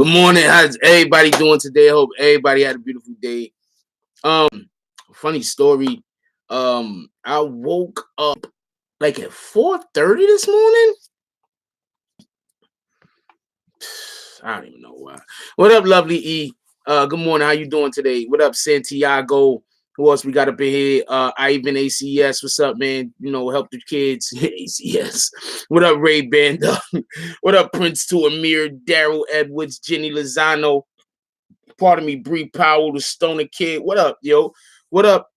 Good morning. How's everybody doing today? I hope everybody had a beautiful day. Funny story. I woke up like at 4:30 this morning. I don't even know why. What up, lovely E? Good morning. How you doing today? What up, Santiago? Who else we got up in here? Ivan ACS. What's up, man? You know, help the kids. ACS. What up, Ray Banda? What up, Prince to Amir, Daryl Edwards, Jenny Lozano? Pardon me, Bree Powell, the Stoner Kid. What up, yo? What up,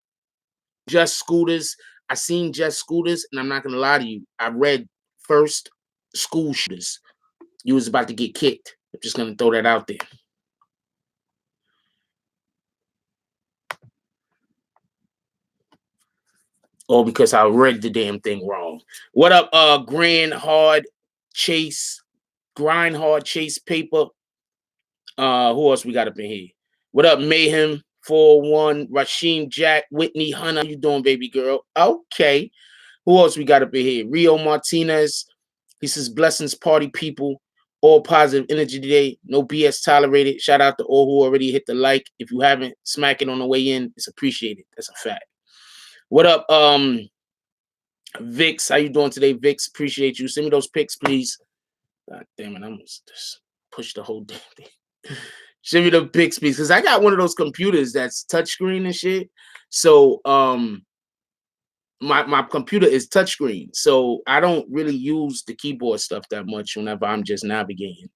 Just Scooters? I seen Just Scooters, and I'm not gonna lie to you. I read first school shooters. You was about to get kicked. I'm just gonna throw that out there. All because I read the damn thing wrong. What up, Grindhard Chase Paper? Who else we got up in here? What up, Mayhem 401, Rasheem Jack, Whitney Hunter? How you doing, baby girl? Okay. Who else we got up in here? Rio Martinez. He says, blessings, party people. All positive energy today. No BS tolerated. Shout out to all who already hit the like. If you haven't, smack it on the way in. It's appreciated. That's a fact. What up, Vix? How you doing today, Vix? Appreciate you. Send me those pics, please. God damn it, I'm gonna just push the whole damn thing. Send me the pics, please, because I got one of those computers that's touchscreen and shit. So my computer is touchscreen, so I don't really use the keyboard stuff that much whenever I'm just navigating.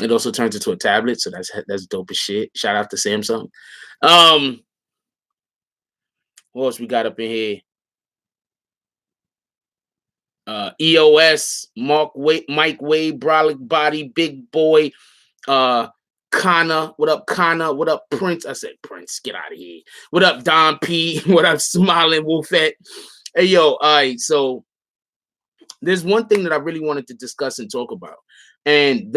It also turns into a tablet, so that's dope as shit. Shout out to Samsung. What else we got up in here? EOS, Mike Wade, Brolic Body, Big Boy, Connor. What up, Connor? What up, Prince? I said Prince, get out of here. What up, Don P? What up, Smiling Wolfette? Hey, yo, all right, so there's one thing that I really wanted to discuss and talk about. And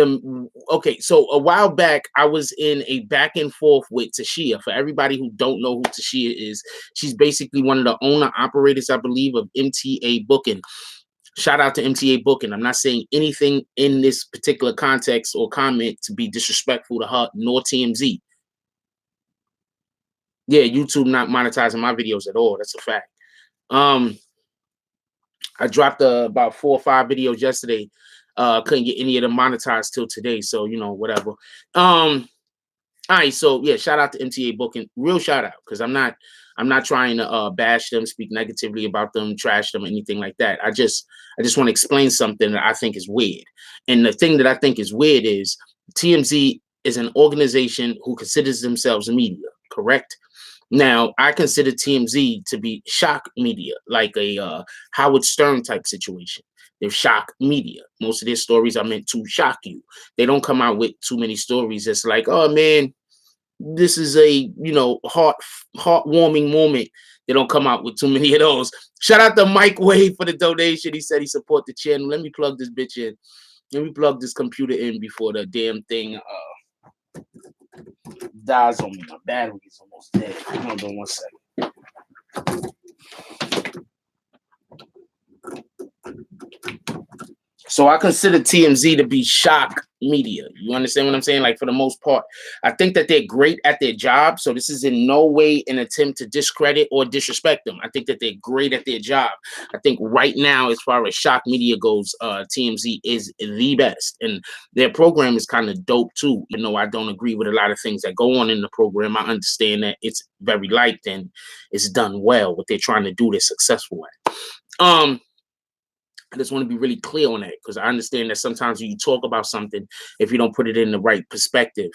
so a while back, I was in a back and forth with Tashia. For everybody who don't know who Tashia is, she's basically one of the owner operators, I believe, of MTA Booking. Shout out to MTA Booking. I'm not saying anything in this particular context or comment to be disrespectful to her nor TMZ. Yeah, YouTube not monetizing my videos at all. That's a fact. I dropped about 4 or 5 videos yesterday. Couldn't get any of them monetized till today. So, you know, whatever. All right. So, yeah, shout out to MTA Booking. Real shout out, because I'm not trying to bash them, speak negatively about them, trash them, anything like that. I just want to explain something that I think is weird. And the thing that I think is weird is TMZ is an organization who considers themselves media, correct? Now, I consider TMZ to be shock media, like a Howard Stern type situation. They're shock media. Most of their stories are meant to shock you. They don't come out with too many stories. It's like, oh, man, this is a, you know, heartwarming moment. They don't come out with too many of those. Shout out to Mike Wade for the donation. He said he support the channel. Let me plug this bitch in. Let me plug this computer in before the damn thing dies on me. My battery is almost dead. Hold on 1 second. So I consider TMZ to be shock media. You understand what I'm saying? Like, for the most part, I think that they're great at their job. So this is in no way an attempt to discredit or disrespect them. I think that they're great at their job. I think right now, as far as shock media goes, TMZ is the best. And their program is kind of dope too. You know, I don't agree with a lot of things that go on in the program. I understand that it's very liked and it's done well. What they're trying to do, they're successful at. I just want to be really clear on that, because I understand that sometimes when you talk about something, if you don't put it in the right perspective,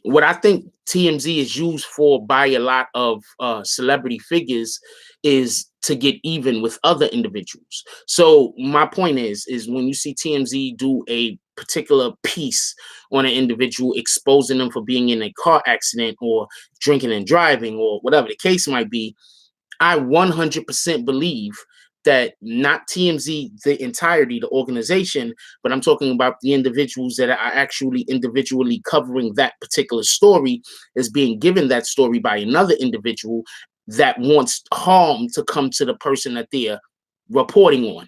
what I think TMZ is used for by a lot of celebrity figures is to get even with other individuals. So my point is when you see TMZ do a particular piece on an individual, exposing them for being in a car accident or drinking and driving or whatever the case might be, I 100% believe that not TMZ, the entirety, the organization, but I'm talking about the individuals that are actually individually covering that particular story, is being given that story by another individual that wants harm to come to the person that they're reporting on.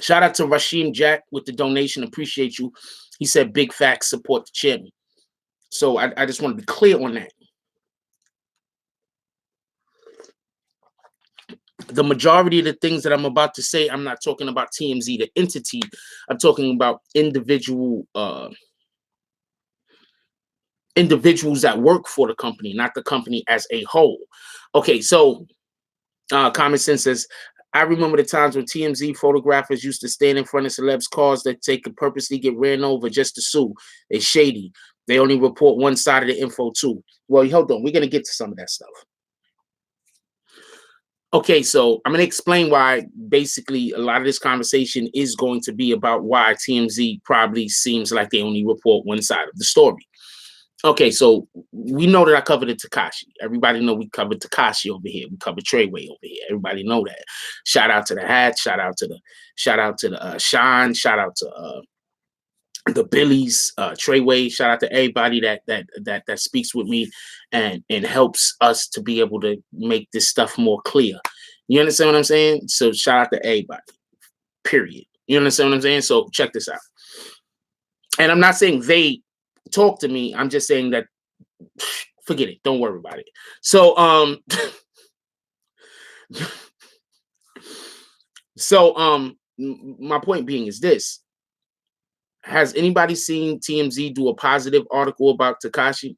Shout out to Rashim Jack with the donation. Appreciate you. He said big facts, support the chairman. So I just want to be clear on that. The majority of the things that I'm about to say, I'm not talking about TMZ, the entity. I'm talking about individuals that work for the company, not the company as a whole. Okay, so Common Sense says, I remember the times when TMZ photographers used to stand in front of celebs' cars that they could purposely get ran over just to sue. They shady. They only report one side of the info too. Well, hold on. We're going to get to some of that stuff. Okay, so I'm going to explain why basically a lot of this conversation is going to be about why TMZ probably seems like they only report one side of the story. Okay, so we know that I covered the Tekashi. Everybody know we covered Tekashi over here. We covered Treyway over here. Everybody know that. Shout out to the Hat. Shout out to the Shine. Shout out to the Billies, Treyway. Shout out to everybody that speaks with me and helps us to be able to make this stuff more clear. You understand what I'm saying? So shout out to everybody. Period. You understand what I'm saying? So check this out. And I'm not saying they talk to me. I'm just saying that forget it. Don't worry about it. So my point being is this. Has anybody seen TMZ do a positive article about Tekashi?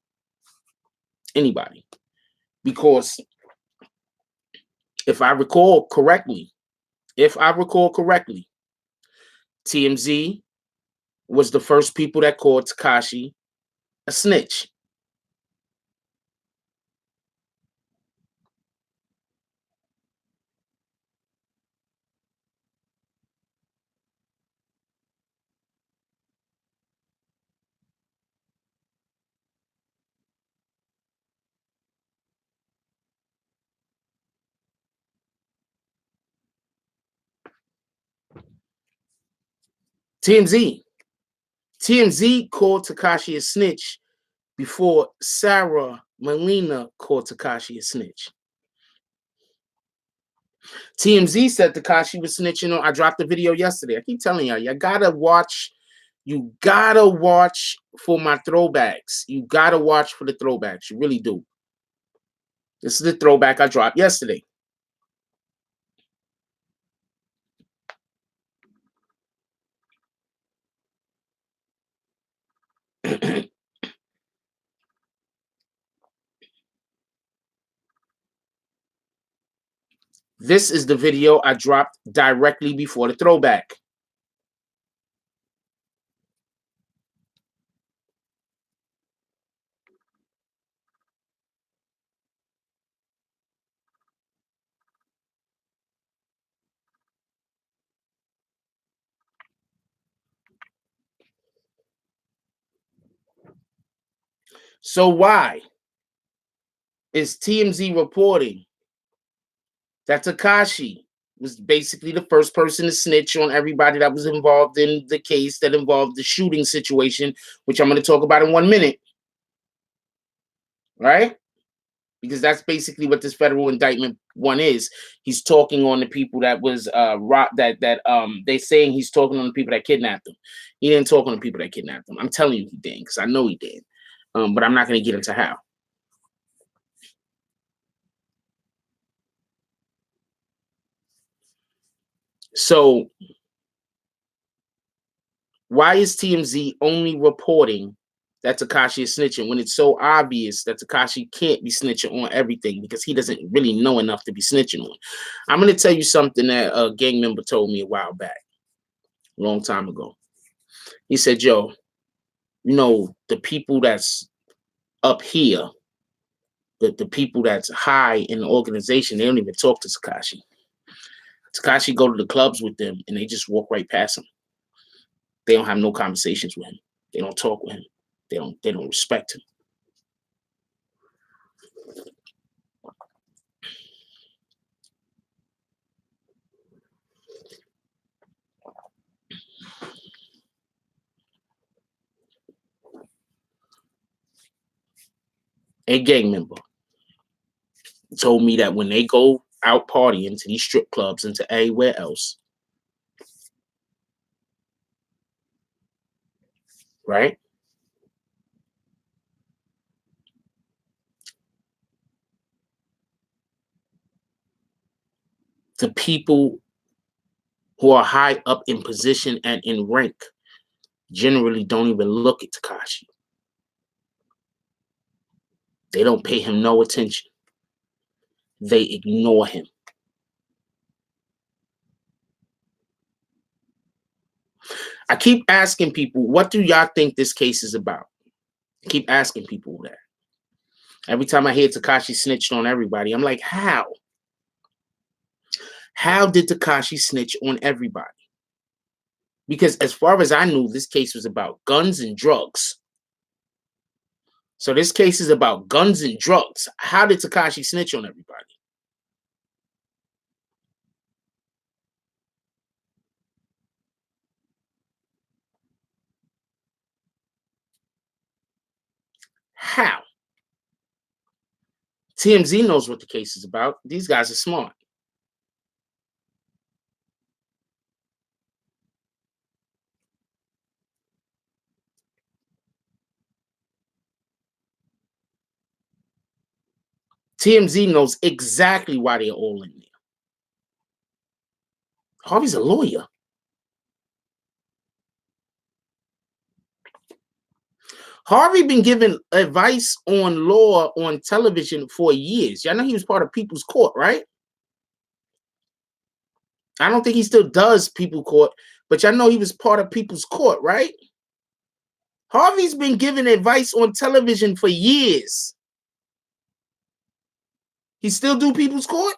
Anybody? Because if I recall correctly, TMZ was the first people that called Tekashi a snitch. TMZ called Tekashi a snitch before Sarah Molina called Tekashi a snitch. TMZ said Tekashi was snitching on. I dropped the video yesterday. I keep telling y'all, you gotta watch for my throwbacks. You gotta watch for the throwbacks. You really do. This is the throwback I dropped yesterday. This is the video I dropped directly before the throwback. So why is TMZ reporting that Tekashi was basically the first person to snitch on everybody that was involved in the case that involved the shooting situation, which I'm going to talk about in 1 minute, right? Because that's basically what this federal indictment one is. He's talking on the people that was they saying he's talking on the people that kidnapped him. He didn't talk on the people that kidnapped him. I'm telling you he did, because I know he did. But I'm not going to get into how. So why is TMZ only reporting that Tekashi is snitching when it's so obvious that Tekashi can't be snitching on everything because he doesn't really know enough to be snitching on? I'm going to tell you something that a gang member told me a while back, a long time ago. He said, yo, the people that's up here, the people that's high in the organization, they don't even talk to Tekashi. Tekashi go to the clubs with them and they just walk right past him. They don't have no conversations with him. They don't talk with him. They don't respect him. a gang member, told me that when they go out partying to these strip clubs and to everywhere else, right? The people who are high up in position and in rank generally don't even look at Tekashi. They don't pay him no attention. They ignore him. I keep asking people, what do y'all think this case is about? I keep asking people that. Every time I hear Tekashi snitched on everybody, I'm like, how? How did Tekashi snitch on everybody? Because as far as I knew, this case was about guns and drugs. So this case is about guns and drugs. How did Tekashi snitch on everybody? How? TMZ knows what the case is about. These guys are smart. TMZ knows exactly why they're all in there. Harvey's a lawyer. Harvey been giving advice on law on television for years. Y'all know he was part of People's Court, right? I don't think he still does People's Court, but y'all know he was part of People's Court, right? Harvey's been giving advice on television for years. He still do People's Court?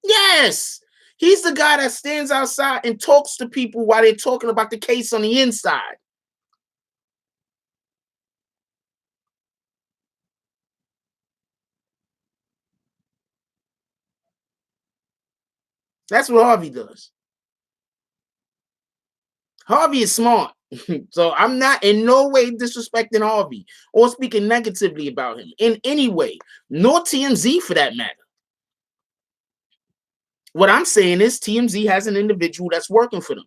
Yes. He's the guy that stands outside and talks to people while they're talking about the case on the inside. That's what Harvey does. Harvey is smart. So I'm not in no way disrespecting Harvey or speaking negatively about him in any way, nor TMZ for that matter. What I'm saying is TMZ has an individual that's working for them.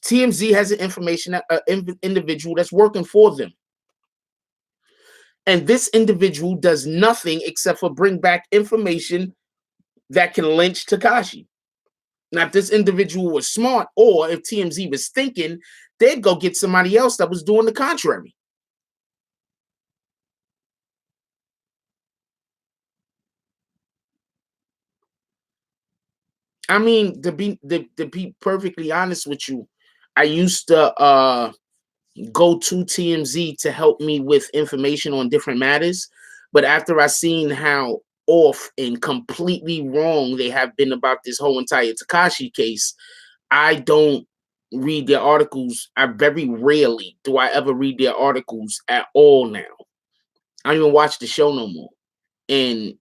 TMZ has an individual that's working for them. And this individual does nothing except for bring back information that can lynch Tekashi. Now, if this individual was smart, or if TMZ was thinking, they'd go get somebody else that was doing the contrary. I mean, to be perfectly honest with you, I used to go to TMZ to help me with information on different matters. But after I seen how off and completely wrong they have been about this whole entire Tekashi case, I don't read their articles. I very rarely do I ever read their articles at all now. I don't even watch the show no more. And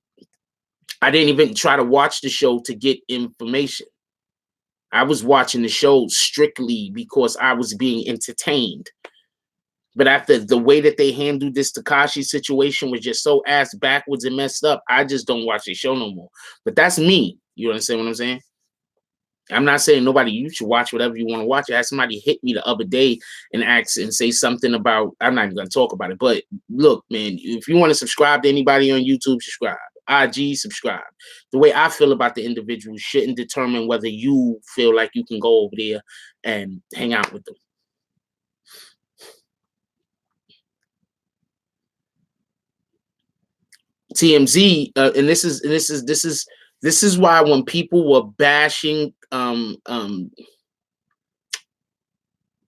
I didn't even try to watch the show to get information. I was watching the show strictly because I was being entertained. But after the way that they handled this Tekashi situation was just so ass backwards and messed up, I just don't watch the show no more. But that's me. You understand what I'm saying? I'm not saying you should watch whatever you want to watch. I had somebody hit me the other day and ask and say something about, I'm not even going to talk about it. But look, man, if you want to subscribe to anybody on YouTube, subscribe. IG, subscribe. The way I feel about the individual shouldn't determine whether you feel like you can go over there and hang out with them. TMZ, and this is why when people were bashing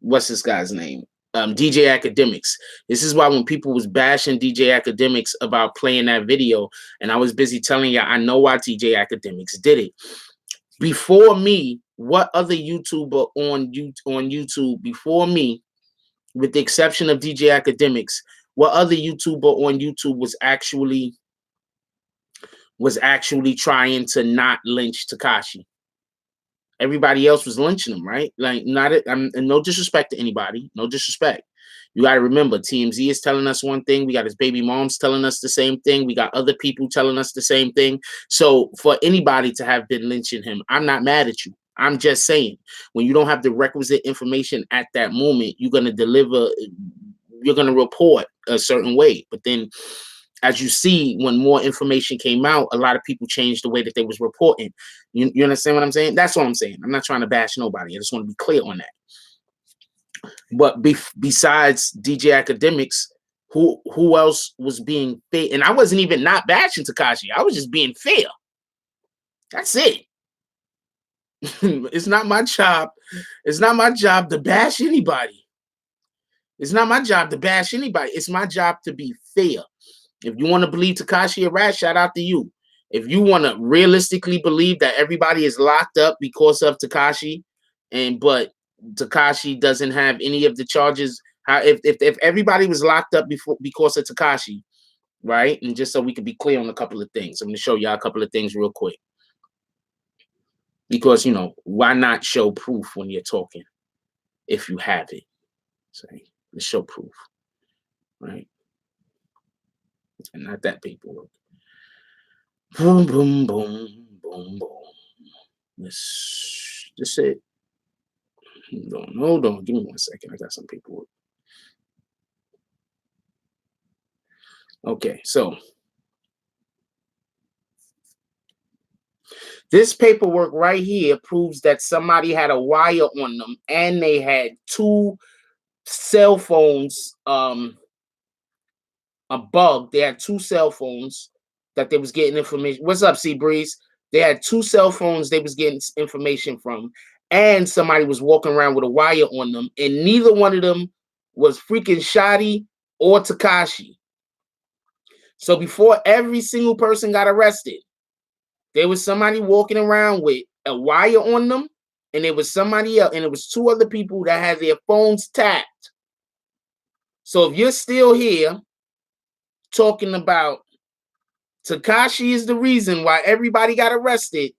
what's this guy's name? DJ Academics. This is why when people was bashing DJ Academics about playing that video, and I was busy telling you I know why DJ Academics did it. Before me, what other YouTuber on YouTube before me, with the exception of DJ Academics, what other YouTuber on YouTube was actually trying to not lynch Tekashi? everybody else was lynching him, right? Like, and no disrespect to anybody, no disrespect. You got to remember, TMZ is telling us one thing. We got his baby moms telling us the same thing. We got other people telling us the same thing. So for anybody to have been lynching him, I'm not mad at you. I'm just saying, when you don't have the requisite information at that moment, you're going to deliver, you're going to report a certain way. But then, as you see, when more information came out, a lot of people changed the way that they was reporting. You understand what I'm saying? That's what I'm saying. I'm not trying to bash nobody. I just want to be clear on that. But besides DJ Academics, who else was being fair? And I wasn't even not bashing Tekashi. I was just being fair. That's it. It's not my job. It's not my job to bash anybody. It's not my job to bash anybody. It's my job to be fair. If you want to believe Tekashi a rat, shout out to you. If you want to realistically believe that everybody is locked up because of Tekashi, but Tekashi doesn't have any of the charges, if everybody was locked up because of Tekashi, right? And just so we can be clear on a couple of things, I'm going to show y'all a couple of things real quick. Because, why not show proof when you're talking if you have it? So let's show proof, right? And not that paperwork. Boom, boom, boom, boom, boom. That's it. Hold on. Give me 1 second. I got some paperwork. Okay, so this paperwork right here proves that somebody had a wire on them and they had 2 cell phones, a bug. They had 2 cell phones that they was getting information. What's up, Sea Breeze? They had 2 cell phones they was getting information from, and somebody was walking around with a wire on them, and neither one of them was freaking Shotty or Tekashi. So before every single person got arrested, there was somebody walking around with a wire on them, and there was somebody else, and it was 2 other people that had their phones tapped. So if you're still here talking about Tekashi is the reason why everybody got arrested,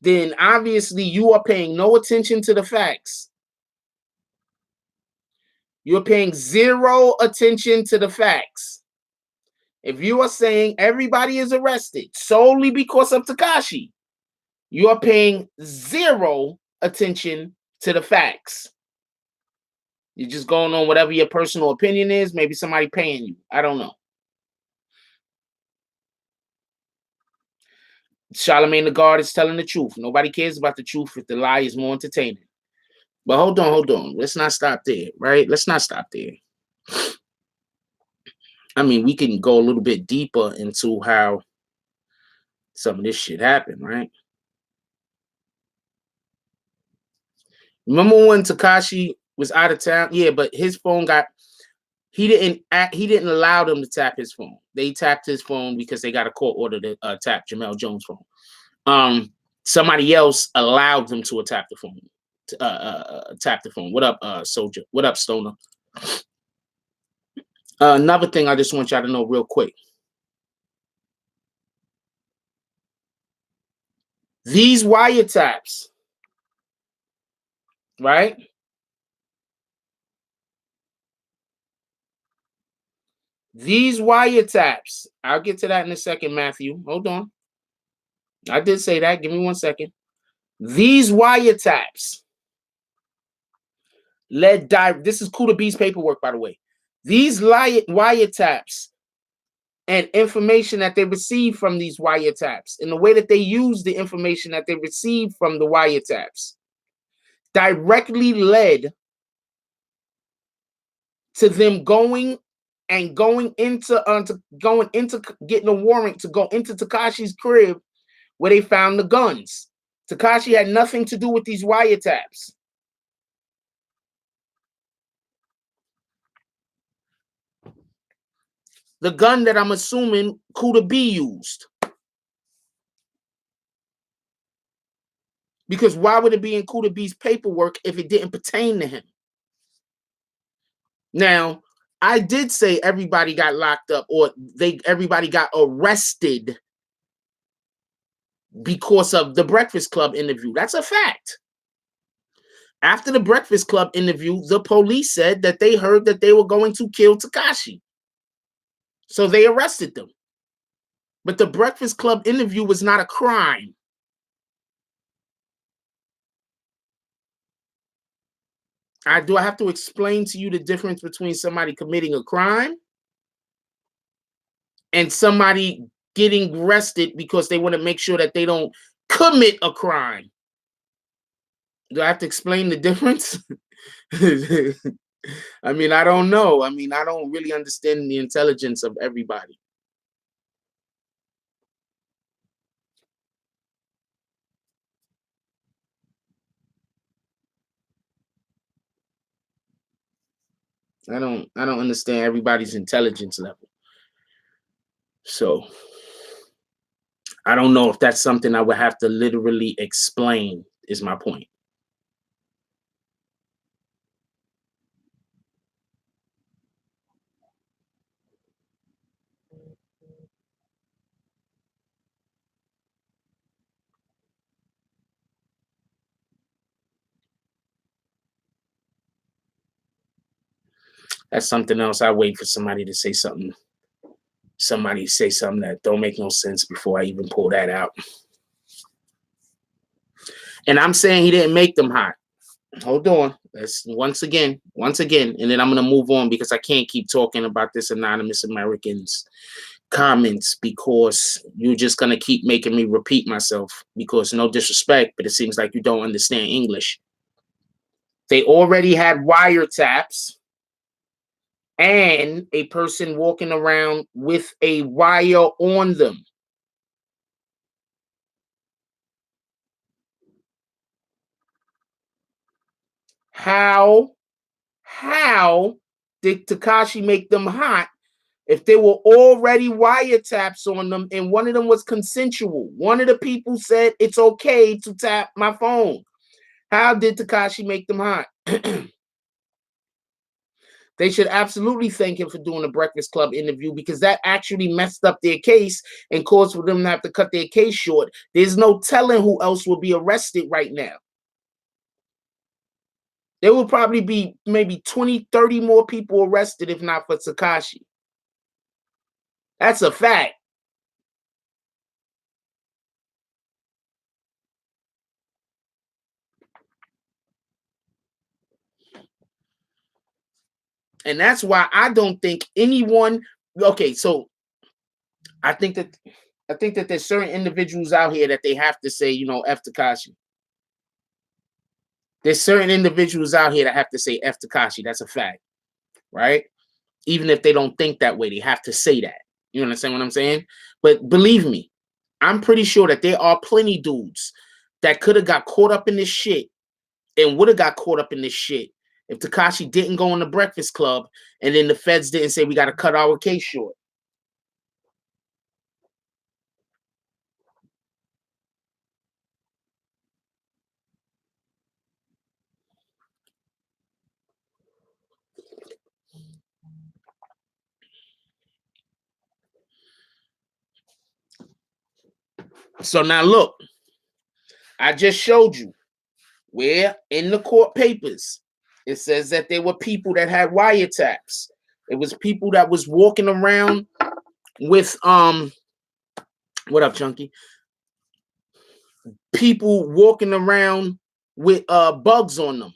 then obviously you are paying no attention to the facts. You're paying 0 attention to the facts. If you are saying everybody is arrested solely because of Tekashi, you are paying 0 attention to the facts. You're just going on whatever your personal opinion is. Maybe somebody paying you. I don't know. Charlemagne the God is telling the truth. Nobody cares about the truth if the lie is more entertaining. But hold on. Let's not stop there, right? Let's not stop there. I mean, we can go a little bit deeper into how some of this shit happened, right? Remember when Tekashi was out of town? Yeah, but his phone he didn't allow them to tap his phone. They tapped his phone because they got a court order to tap Jamel Jones' phone. Somebody else allowed them to tap the phone. Tap the phone. What up, soldier? What up, Stoner? Another thing I just want y'all to know real quick. These wiretaps, right? These wiretaps, I'll get to that in a second, Matthew. Hold on. I did say that. Give me 1 second. These wiretaps this is Kuda B's paperwork, by the way. These wiretaps and information that they received from these wiretaps and the way that they use the information that they received from the wiretaps directly led to them going into getting a warrant to go into Tekashi's crib where they found the guns. Tekashi had nothing to do with these wiretaps. The gun that I'm assuming Kuda B used. Because why would it be in Kuda B's paperwork if it didn't pertain to him? Now, I did say everybody got locked up or everybody got arrested because of the Breakfast Club interview. That's a fact. After the Breakfast Club interview, the police said that they heard that they were going to kill Tekashi. So they arrested them. But the Breakfast Club interview was not a crime. Do I have to explain to you the difference between somebody committing a crime and somebody getting arrested because they want to make sure that they don't commit a crime? Do I have to explain the difference? I mean, I don't know. I mean, I don't really understand the intelligence of everybody. I don't understand everybody's intelligence level. So I don't know if that's something I would have to literally explain, is my point. That's something else. I wait for somebody to say something. Somebody say something that don't make no sense before I even pull that out. And I'm saying he didn't make them hot. Hold on. That's once again, and then I'm gonna move on because I can't keep talking about this anonymous Americans comments because you're just gonna keep making me repeat myself because no disrespect, but it seems like you don't understand English. They already had wiretaps and a person walking around with a wire on them. How did Tekashi make them hot if there were already wiretaps on them and one of them was consensual? One of the people said it's okay to tap my phone. How did Tekashi make them hot? They should absolutely thank him for doing the Breakfast Club interview because that actually messed up their case and caused for them to have to cut their case short. There's no telling who else will be arrested right now. There will probably be maybe 20, 30 more people arrested if not for Tekashi. That's a fact. And that's why I don't think anyone. Okay, so I think that there's certain individuals out here that they have to say, F Tekashi. There's certain individuals out here that have to say F Tekashi. That's a fact, right? Even if they don't think that way, they have to say that. You understand what I'm saying? But believe me, I'm pretty sure that there are plenty dudes that could have got caught up in this shit and would have got caught up in this shit if Tekashi didn't go on the Breakfast Club and then the feds didn't say we got to cut our case short. So now look, I just showed you where in the court papers it says that there were people that had wiretaps. It was people that was walking around with what up, Chunky? People walking around with bugs on them.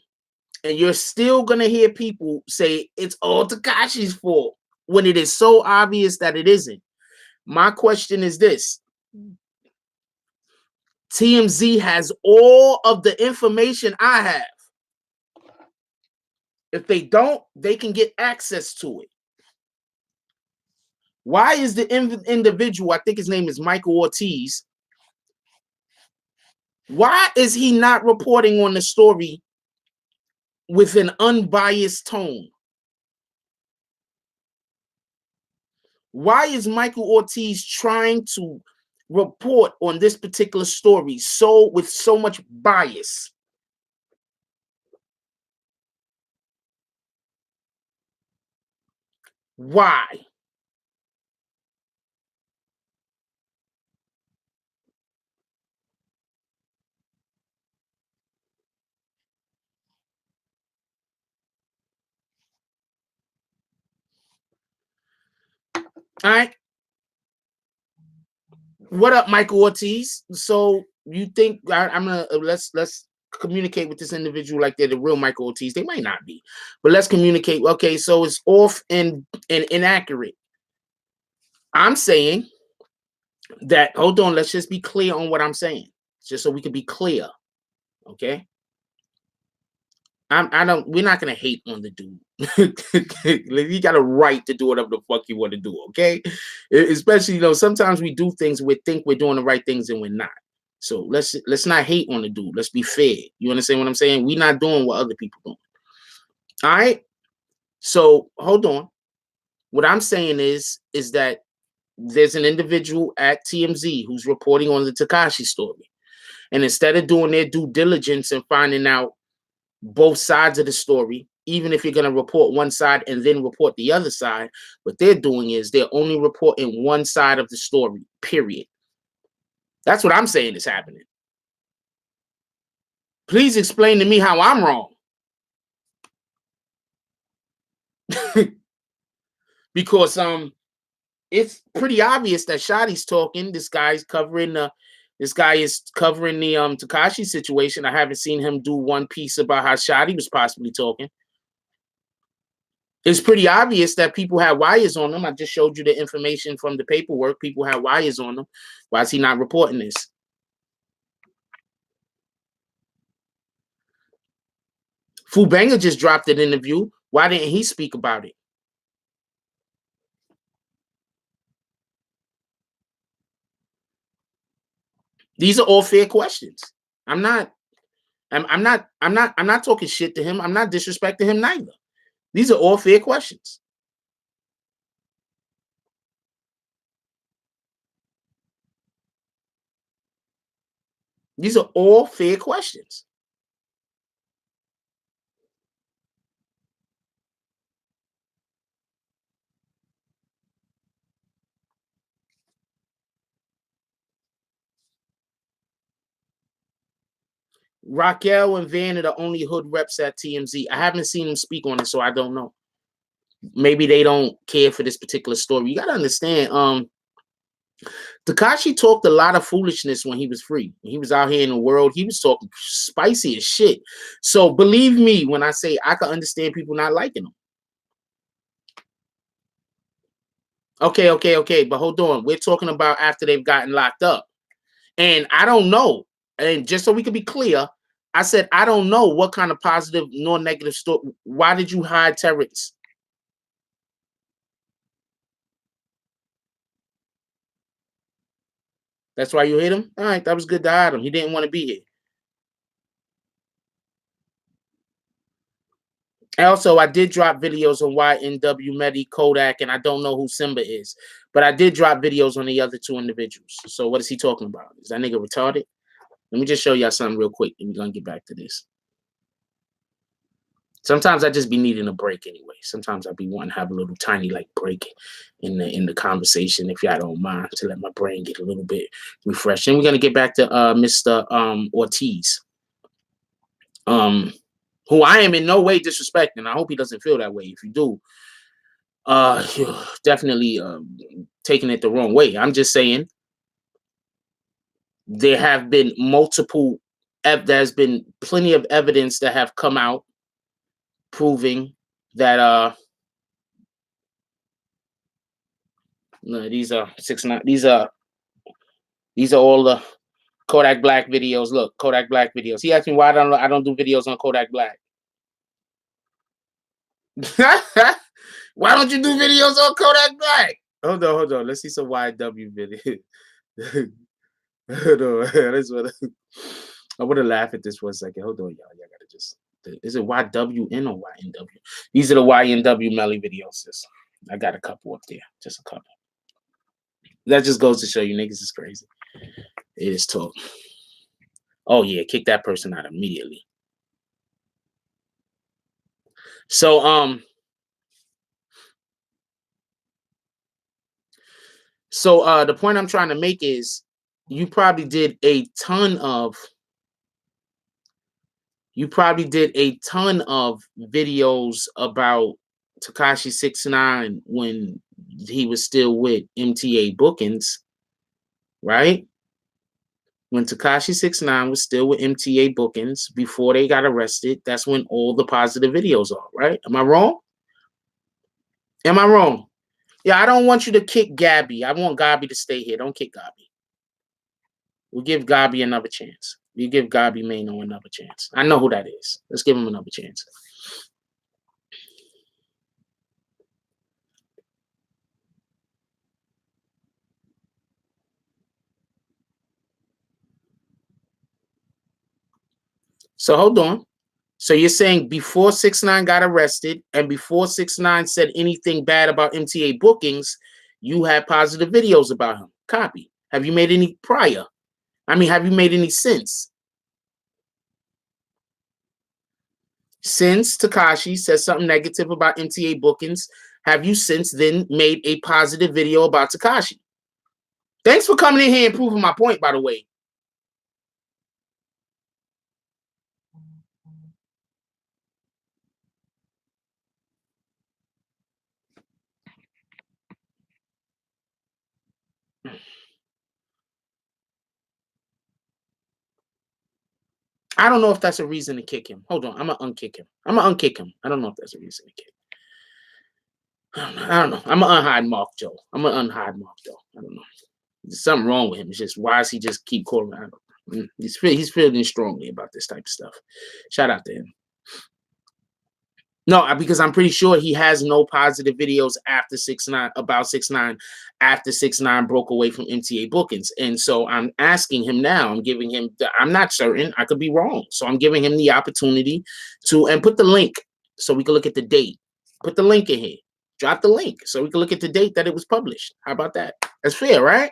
And you're still gonna hear people say it's all Tekashi's fault when it is so obvious that it isn't. My question is this: TMZ has all of the information I have. If they don't, they can get access to it. Why is the individual, I think his name is Michael Ortiz, why is he not reporting on the story with an unbiased tone? Why is Michael Ortiz trying to report on this particular story with so much bias? Why? All right. What up, Michael Ortiz? So you think I'm gonna let's communicate with this individual like they're the real Michael Ortiz? They might not be, but let's communicate. Okay, so it's off and inaccurate. I'm saying that. Hold on. Let's just be clear on what I'm saying, just so we can be clear. Okay. I don't. We're not gonna hate on the dude. You got a right to do whatever the fuck you want to do. Okay, especially sometimes we do things we think we're doing the right things and we're not. So let's not hate on the dude. Let's be fair. You understand what I'm saying? We're not doing what other people doing. All right. So hold on. What I'm saying is that there's an individual at TMZ who's reporting on the Tekashi story, and instead of doing their due diligence and finding out both sides of the story, even if you're going to report one side and then report the other side, what they're doing is they're only reporting one side of the story, period. That's what I'm saying is happening. Please explain to me how I'm wrong. Because it's pretty obvious that Shotty's talking. This guy is covering the Tekashi situation. I haven't seen him do one piece about how Shotty was possibly talking. It's pretty obvious that people have wires on them. I just showed you the information from the paperwork. People have wires on them. Why is he not reporting this? Fubanga just dropped an interview. Why didn't he speak about it? These are all fair questions. I'm not talking shit to him. I'm not disrespecting him neither. These are all fair questions. These are all fair questions. Raquel and Van are the only hood reps at TMZ. I haven't seen them speak on it, so I don't know. Maybe they don't care for this particular story. You got to understand, Tekashi talked a lot of foolishness when he was free. When he was out here in the world, he was talking spicy as shit. So believe me when I say I can understand people not liking him. Okay. But hold on. We're talking about after they've gotten locked up. And I don't know. And just so we can be clear, I said, I don't know what kind of positive nor negative story. Why did you hide Terrence? That's why you hit him? All right, that was good to hide him. He didn't want to be here. Also, I did drop videos on YNW, Medi, Kodak, and I don't know who Simba is. But I did drop videos on the other two individuals. So what is he talking about? Is that nigga retarded? Let me just show y'all something real quick, and we're going to get back to this. Sometimes I just be needing a break anyway. Sometimes I be wanting to have a little tiny break in the conversation, if y'all don't mind, to let my brain get a little bit refreshed. And we're gonna get back to Mr. Ortiz, who I am in no way disrespecting. I hope he doesn't feel that way. If you do, you're definitely taking it the wrong way. I'm just saying there have been there's been plenty of evidence that have come out proving that no, these are 6ix9ine. These are all the Kodak Black videos. Look, Kodak Black videos. He asked me why I don't do videos on Kodak Black. Why don't you do videos on Kodak Black? Hold on. Let's see some YW video. Hold on. I want to laugh at this for a second. Hold on, y'all. Y'all gotta just. Is it YWN or YNW? These are the YNW Melly videos. I got a couple up there. Just a couple. That just goes to show you niggas is crazy. It is talk. Oh yeah, kick that person out immediately. So the point I'm trying to make is you probably did a ton of videos about Tekashi 6ix9ine when he was still with MTA Bookings, right? When Tekashi 69 was still with MTA Bookings before they got arrested, that's when all the positive videos are, right? Am I wrong? Am I wrong? Yeah, I don't want you to kick Gabby. I want Gabby to stay here. Don't kick Gabby. We'll give Gabby another chance. We give Gabby Mano another chance. I know who that is. Let's give him another chance. So hold on. So you're saying before 6ix9ine got arrested and before 6ix9ine said anything bad about MTA Bookings, you had positive videos about him. Copy. Have you made any prior? I mean, have you made any since? Since Tekashi said something negative about MTA Bookings, have you since then made a positive video about Tekashi? Thanks for coming in here and proving my point, by the way. I don't know if that's a reason to kick him. Hold on, I'm gonna unkick him. I'm gonna unkick him. I don't know if that's a reason to kick. I don't know. I'm gonna unhide Mark Joe. I'm gonna unhide Mark Joe. I don't know. There's something wrong with him. It's just why does he just keep calling? I don't know. He's feeling strongly about this type of stuff. Shout out to him. No, because I'm pretty sure he has no positive videos after 6ix9ine about 6ix9ine after 6ix9ine broke away from MTA Bookings. And so I'm asking him now. I'm giving him I'm not certain. I could be wrong. So I'm giving him the opportunity to and put the link so we can look at the date. Put the link in here. Drop the link so we can look at the date that it was published. How about that? That's fair, right?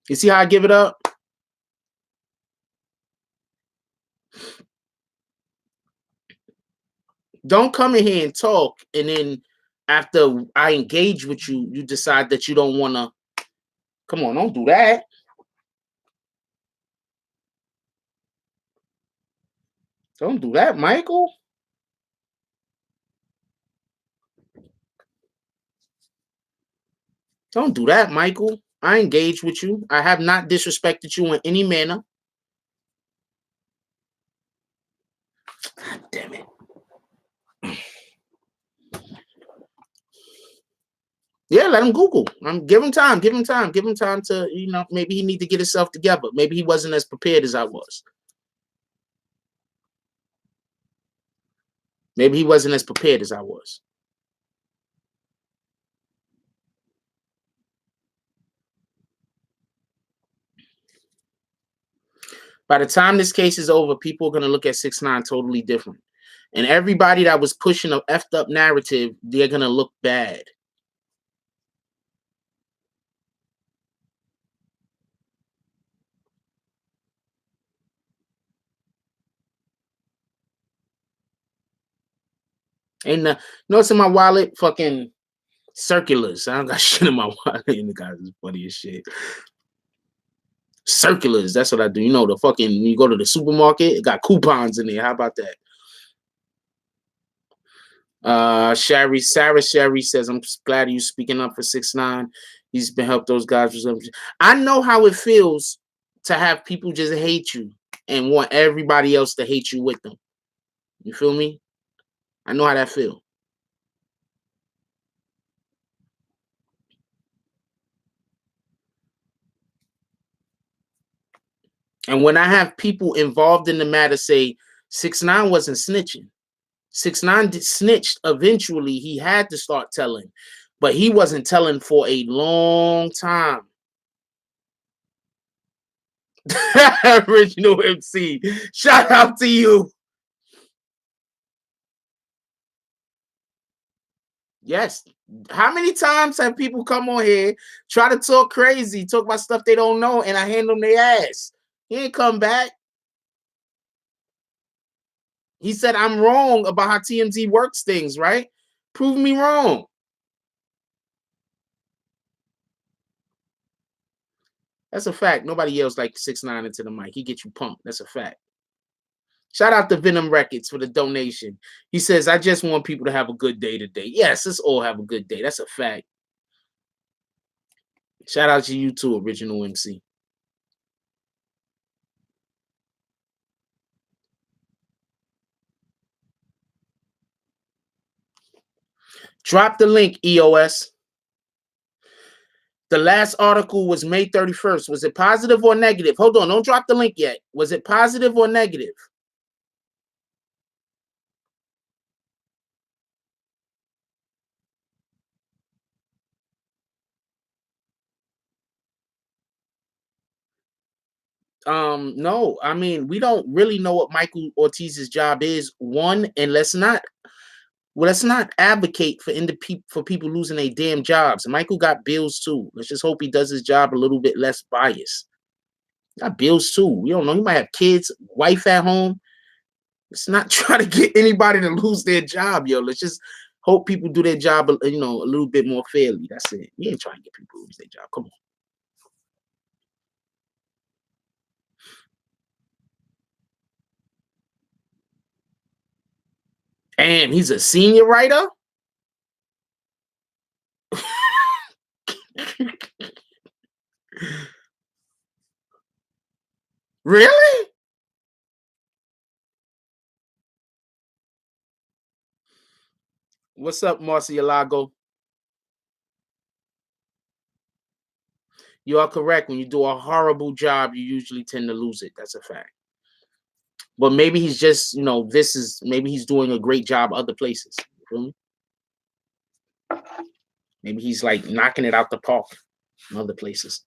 You see how I give it up? Don't come in here and talk, and then after I engage with you, you decide that you don't want to. Come on, don't do that. Don't do that, Michael. Don't do that, Michael. I engage with you. I have not disrespected you in any manner. God damn it. Yeah, let him Google. Give him time. Give him time. Give him time to, maybe he need to get himself together. Maybe he wasn't as prepared as I was. Maybe he wasn't as prepared as I was. By the time this case is over, people are going to look at 6ix9ine totally different. And everybody that was pushing a effed up narrative, they're going to look bad. And notice in my wallet, fucking circulars. I don't got shit in my wallet. And the guys is funny as shit. Circulars. That's what I do. The fucking, when you go to the supermarket, it got coupons in there. How about that? Sarah Sherry says, I'm glad you speaking up for 6ix9ine. He's been helped those guys with something. I know how it feels to have people just hate you and want everybody else to hate you with them. You feel me? I know how that feels. And when I have people involved in the matter say 6ix9ine wasn't snitching. 6ix9ine snitched eventually. He had to start telling, but he wasn't telling for a long time. Original MC, shout out to you. Yes. How many times have people come on here, try to talk crazy, talk about stuff they don't know, and I hand them their ass? He ain't come back. He said, I'm wrong about how TMZ works things, right? Prove me wrong. That's a fact. Nobody yells like 6ix9ine into the mic. He gets you pumped. That's a fact. Shout out to Venom Records for the donation. He says, I just want people to have a good day today. Yes, let's all have a good day. That's a fact. Shout out to you too, Original MC. Drop the link, EOS. The last article was May 31st. Was it positive or negative? Hold on, don't drop the link yet. Was it positive or negative? No. I mean, we don't really know what Michael Ortiz's job is. One, and let's not advocate for people losing their damn jobs. Michael got bills too. Let's just hope he does his job a little bit less biased. Got bills too. We don't know. He might have kids, wife at home. Let's not try to get anybody to lose their job, yo. Let's just hope people do their job, you know, a little bit more fairly. That's it. We ain't trying to get people to lose their job. Come on. Damn, he's a senior writer? Really? What's up, Marcialago? You are correct. When you do a horrible job, you usually tend to lose it. That's a fact. But maybe he's just, you know, maybe he's doing a great job other places. You feel me? Maybe he's like knocking it out the park in other places.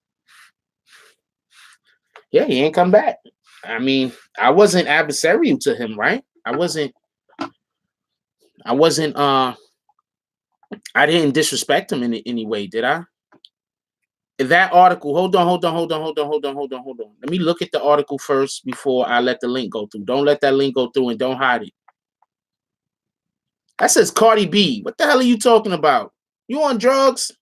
Yeah, he ain't come back. I mean, I wasn't adversarial to him, right? I didn't disrespect him in any way, did I? That article, hold on. Let me look at the article first before I let the link go through. Don't let that link go through and don't hide it. That says Cardi B. What the hell are you talking about? You on drugs?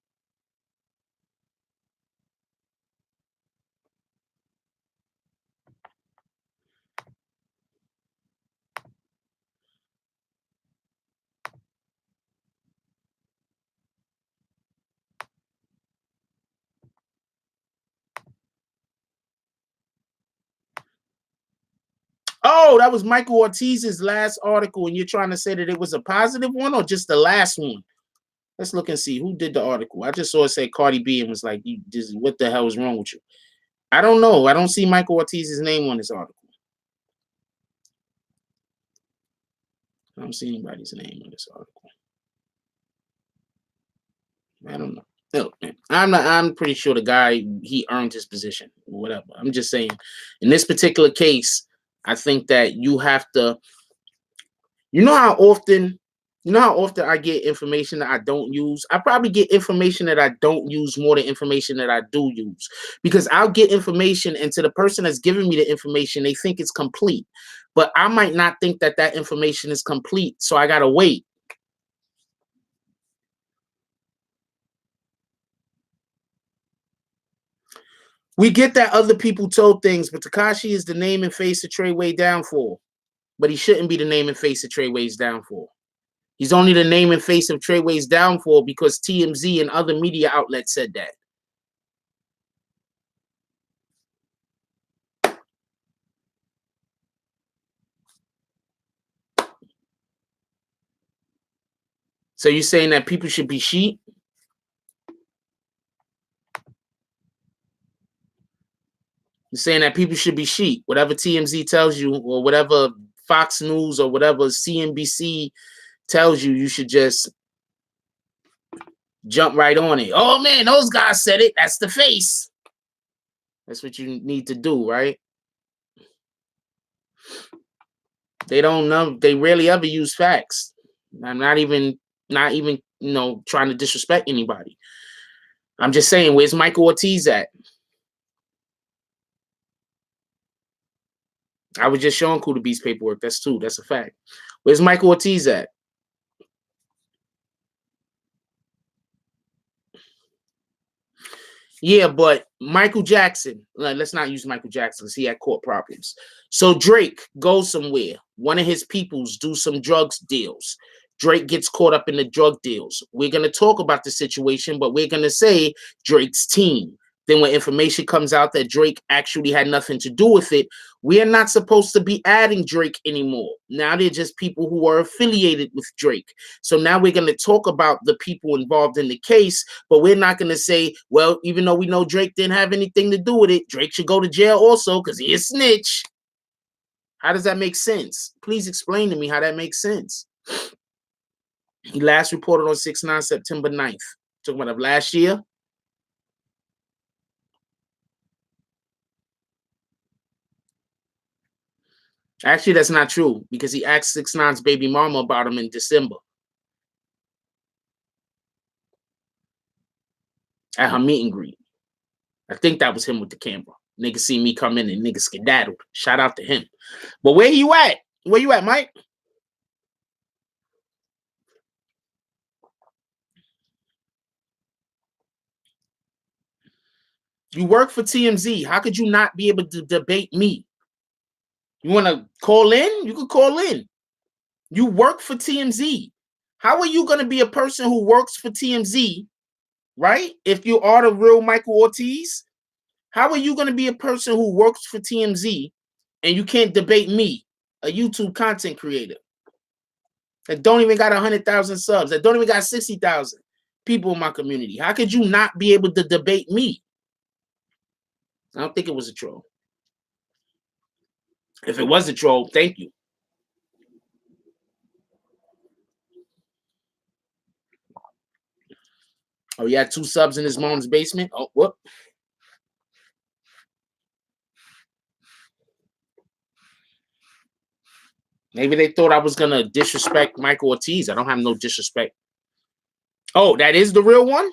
Oh, that was Michael Ortiz's last article, and you're trying to say that it was a positive one or just the last one? Let's look and see who did the article. I just saw it say Cardi B and was like, what the hell is wrong with you? I don't know. I don't see Michael Ortiz's name on this article. I don't see anybody's name on this article. I don't know. No, I'm pretty sure the guy, he earned his position. Whatever. I'm just saying, in this particular case, I think that you have to. You know how often I get information that I don't use? I probably get information that I don't use more than information that I do use. Because I'll get information, and to the person that's giving me the information, they think it's complete. But I might not think that that information is complete, so I gotta wait. We get that other people told things, but Tekashi is the name and face of Treyway downfall. But he shouldn't be the name and face of Treyway's downfall. He's only the name and face of Treyway's downfall because TMZ and other media outlets said that. So you're saying that people should be sheep? You're saying that people should be sheep. Whatever TMZ tells you, or whatever Fox News or whatever CNBC tells you, you should just jump right on it. Oh man, those guys said it. That's the face. That's what you need to do, right? They don't know. They rarely ever use facts. I'm not even, you know, trying to disrespect anybody. I'm just saying, where's Michael Ortiz at? I was just showing Kuda Beatz paperwork. That's a fact. Where's Michael Ortiz at? Yeah, but Michael Jackson, let's not use Michael Jackson because he had court problems. So Drake goes somewhere. One of his peoples do some drugs deals. Drake gets caught up in the drug deals. We're going to talk about the situation, but we're going to say Drake's team. Then when information comes out that Drake actually had nothing to do with it, we are not supposed to be adding Drake anymore. Now they're just people who are affiliated with Drake. So now we're going to talk about the people involved in the case, but we're not going to say, well, even though we know Drake didn't have anything to do with it, Drake should go to jail also because he a snitch. How does that make sense? Please explain to me how that makes sense. He last reported on 6ix9ine September 9th. Talking about last year. Actually, that's not true because he asked 6ix9ine's baby mama about him in December at her meet and greet. I think that was him with the camera. Nigga see me come in and nigga skedaddled. Shout out to him. But where you at? Where you at, Mike? You work for TMZ. How could you not be able to debate me? You want to call in? You could call in. You work for TMZ. How are you going to be a person who works for TMZ, right? If you are the real Michael Ortiz, how are you going to be a person who works for TMZ and you can't debate me, a YouTube content creator that don't even got 100,000 subs, that don't even got 60,000 people in my community? How could you not be able to debate me? I don't think it was a troll. If it was a troll, thank you. Oh, he had 2 subs in his mom's basement? Oh, what? Maybe they thought I was going to disrespect Michael Ortiz. I don't have no disrespect. Oh, that is the real one?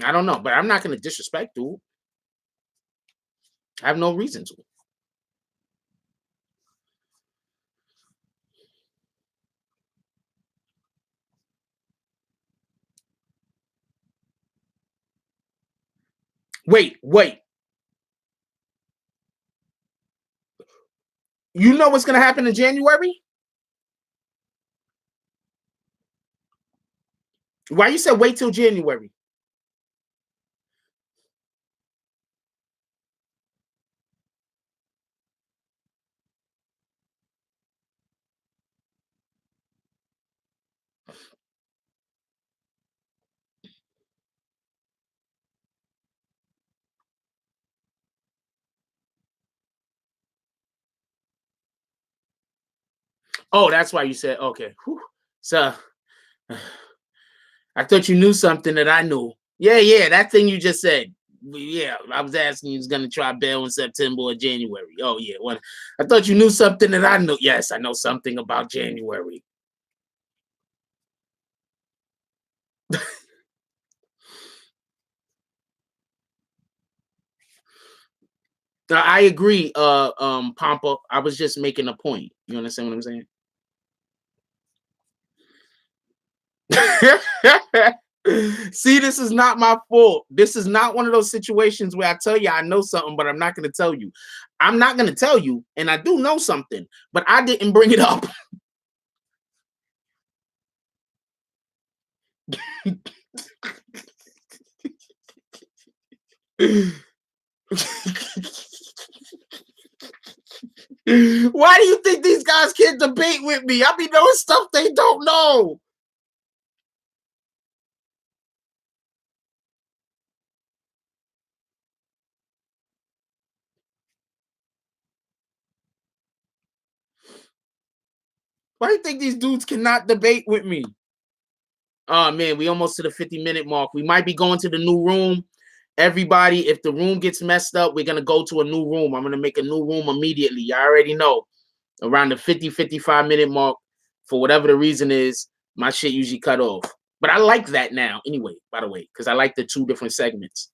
I don't know, but I'm not going to disrespect dude. I have no reason to. Wait. You know what's going to happen in January? Why you said wait till January? Oh, that's why you said, okay. Whew. So, I thought you knew something that I knew. Yeah, that thing you just said. Yeah, I was asking you was going to try bail in September or January. Oh, yeah. Well, I thought you knew something that I knew. Yes, I know something about January. I agree, Pompa. I was just making a point. You understand what I'm saying? See, this is not my fault. This is not one of those situations where I tell you I know something, but I'm not going to tell you. I'm not going to tell you, and I do know something, but I didn't bring it up. Why do you think these guys can't debate with me? I be knowing stuff they don't know. Why do you think these dudes cannot debate with me? Oh man, we almost to the 50-minute mark. We might be going to the new room. Everybody, if the room gets messed up, we're gonna go to a new room. I'm gonna make a new room immediately. You already know. Around the 55-minute mark, for whatever the reason is, my shit usually cut off. But I like that now anyway, by the way, because I like the 2 different segments.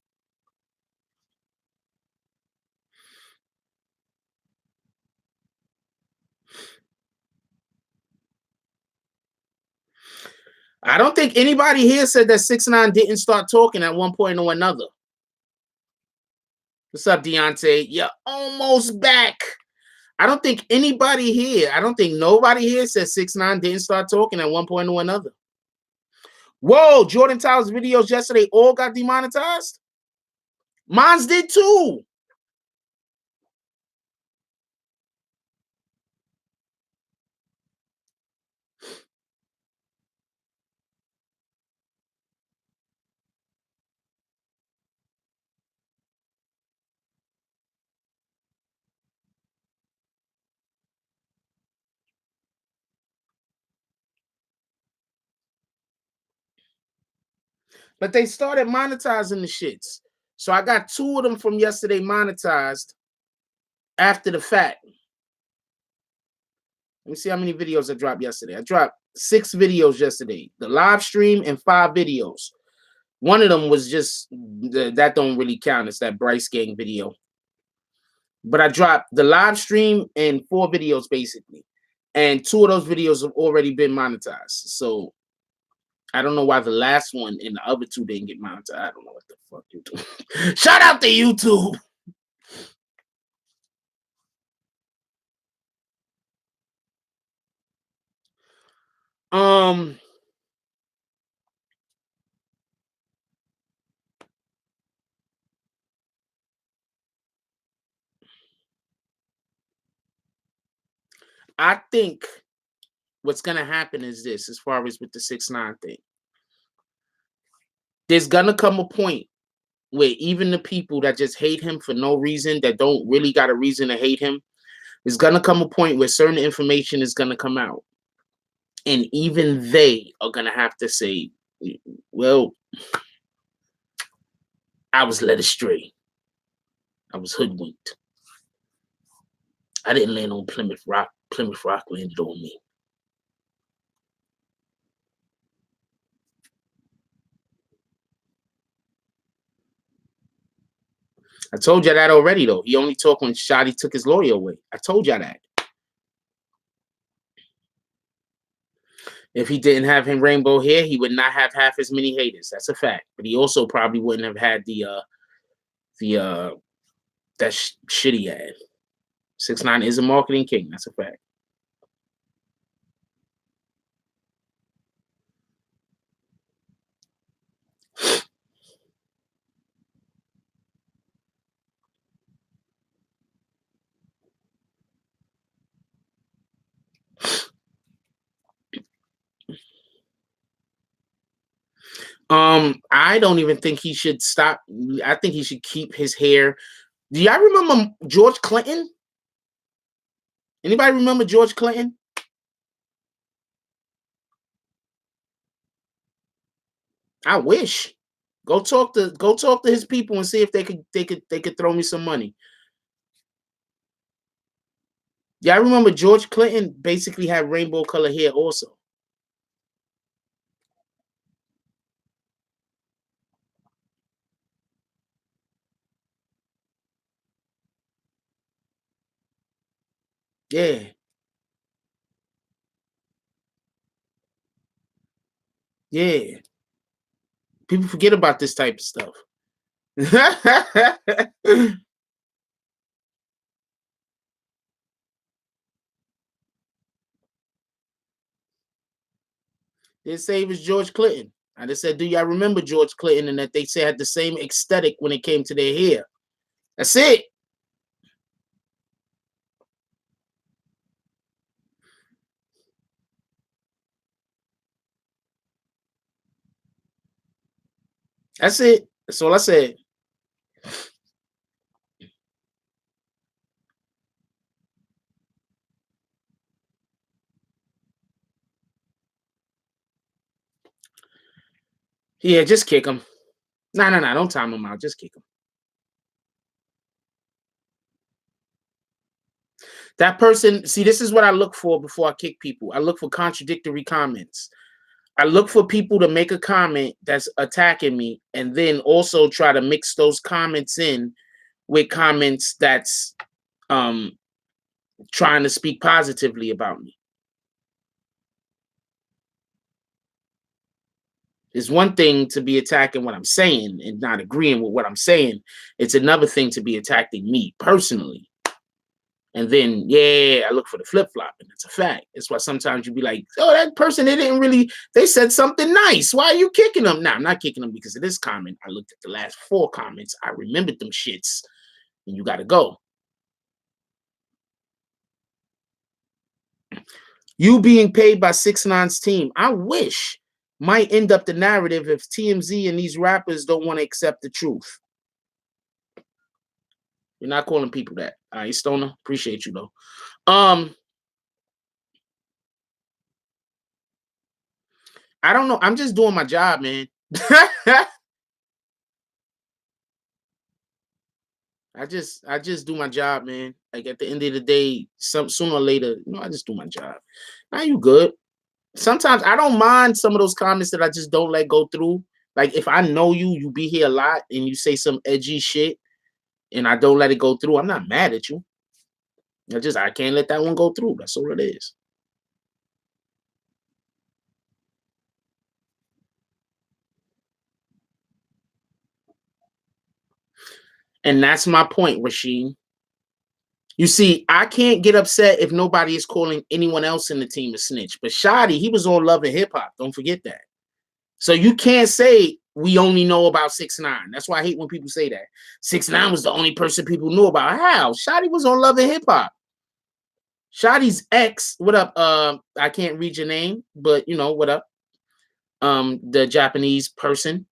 I don't think anybody here said that 6ix9ine didn't start talking at one point or another. What's up, Deontay? You're almost back. I don't think anybody here, I don't think nobody here says 6ix9ine didn't start talking at one point or another. Whoa, Jordan Tyler's videos yesterday all got demonetized? Mine's did too. But they started monetizing the shits. So I got 2 of them from yesterday monetized after the fact. Let me see how many videos I dropped yesterday. I dropped 6 videos yesterday. The live stream and 5 videos. One of them was just, that don't really count. It's that Bryce Gang video. But I dropped the live stream and 4 videos basically. And 2 of those videos have already been monetized. So I don't know why the last one and the other 2 didn't get monetized. I don't know what the fuck you do. Shout out to YouTube. I think what's gonna happen is this, as far as with the 6ix9ine thing. There's gonna come a point where even the people that just hate him for no reason, that don't really got a reason to hate him, there's gonna come a point where certain information is gonna come out. And even they are gonna have to say, well, I was led astray. I was hoodwinked. I didn't land on Plymouth Rock. Plymouth Rock landed on me. I told you that already, though. He only talked when Shotty took his lawyer away. I told you that. If he didn't have him rainbow hair, he would not have half as many haters. That's a fact. But he also probably wouldn't have had that shitty ad. 6ix9ine is a marketing king. That's a fact. I don't even think he should stop. I think he should keep his hair. Do y'all remember George Clinton? Anybody remember George Clinton? I wish. Go talk to his people and see if they could throw me some money. Yeah, I remember George Clinton basically had rainbow color hair also. Yeah. Yeah. People forget about this type of stuff. They say it was George Clinton. I just said, do y'all remember George Clinton, and that they say had the same aesthetic when it came to their hair? That's it. That's it. That's all I said. Yeah, just kick him. No, don't time him out. Just kick him. That person, see, this is what I look for before I kick people. I look for contradictory comments. I look for people to make a comment that's attacking me and then also try to mix those comments in with comments that's trying to speak positively about me. It's one thing to be attacking what I'm saying and not agreeing with what I'm saying. It's another thing to be attacking me personally. And then, yeah, I look for the flip-flop, and it's a fact. That's why sometimes you be like, oh, that person, they said something nice. Why are you kicking them? Nah, I'm not kicking them because of this comment. I looked at the last 4 comments. I remembered them shits, and you got to go. You being paid by 6ix9ine's team. I wish might end up the narrative if TMZ and these rappers don't want to accept the truth. You're not calling people that. All right, Stoner. Appreciate you, though. I don't know. I'm just doing my job, man. I just do my job, man. Like at the end of the day, sooner or later, I just do my job. Now you good. Sometimes I don't mind some of those comments that I just don't let go through. Like if I know you be here a lot and you say some edgy shit and I don't let it go through, I'm not mad at you. I can't let that one go through. That's all it is. And that's my point, Rasheen. You see, I can't get upset if nobody is calling anyone else in the team a snitch. But Shotty, he was on Love and Hip Hop. Don't forget that. So you can't say we only know about 6ix9ine. That's why I hate when people say that. 6ix9ine was the only person people knew about. How? Shotty was on Love and Hip Hop. Shotty's ex, what up? I can't read your name, but what up? The Japanese person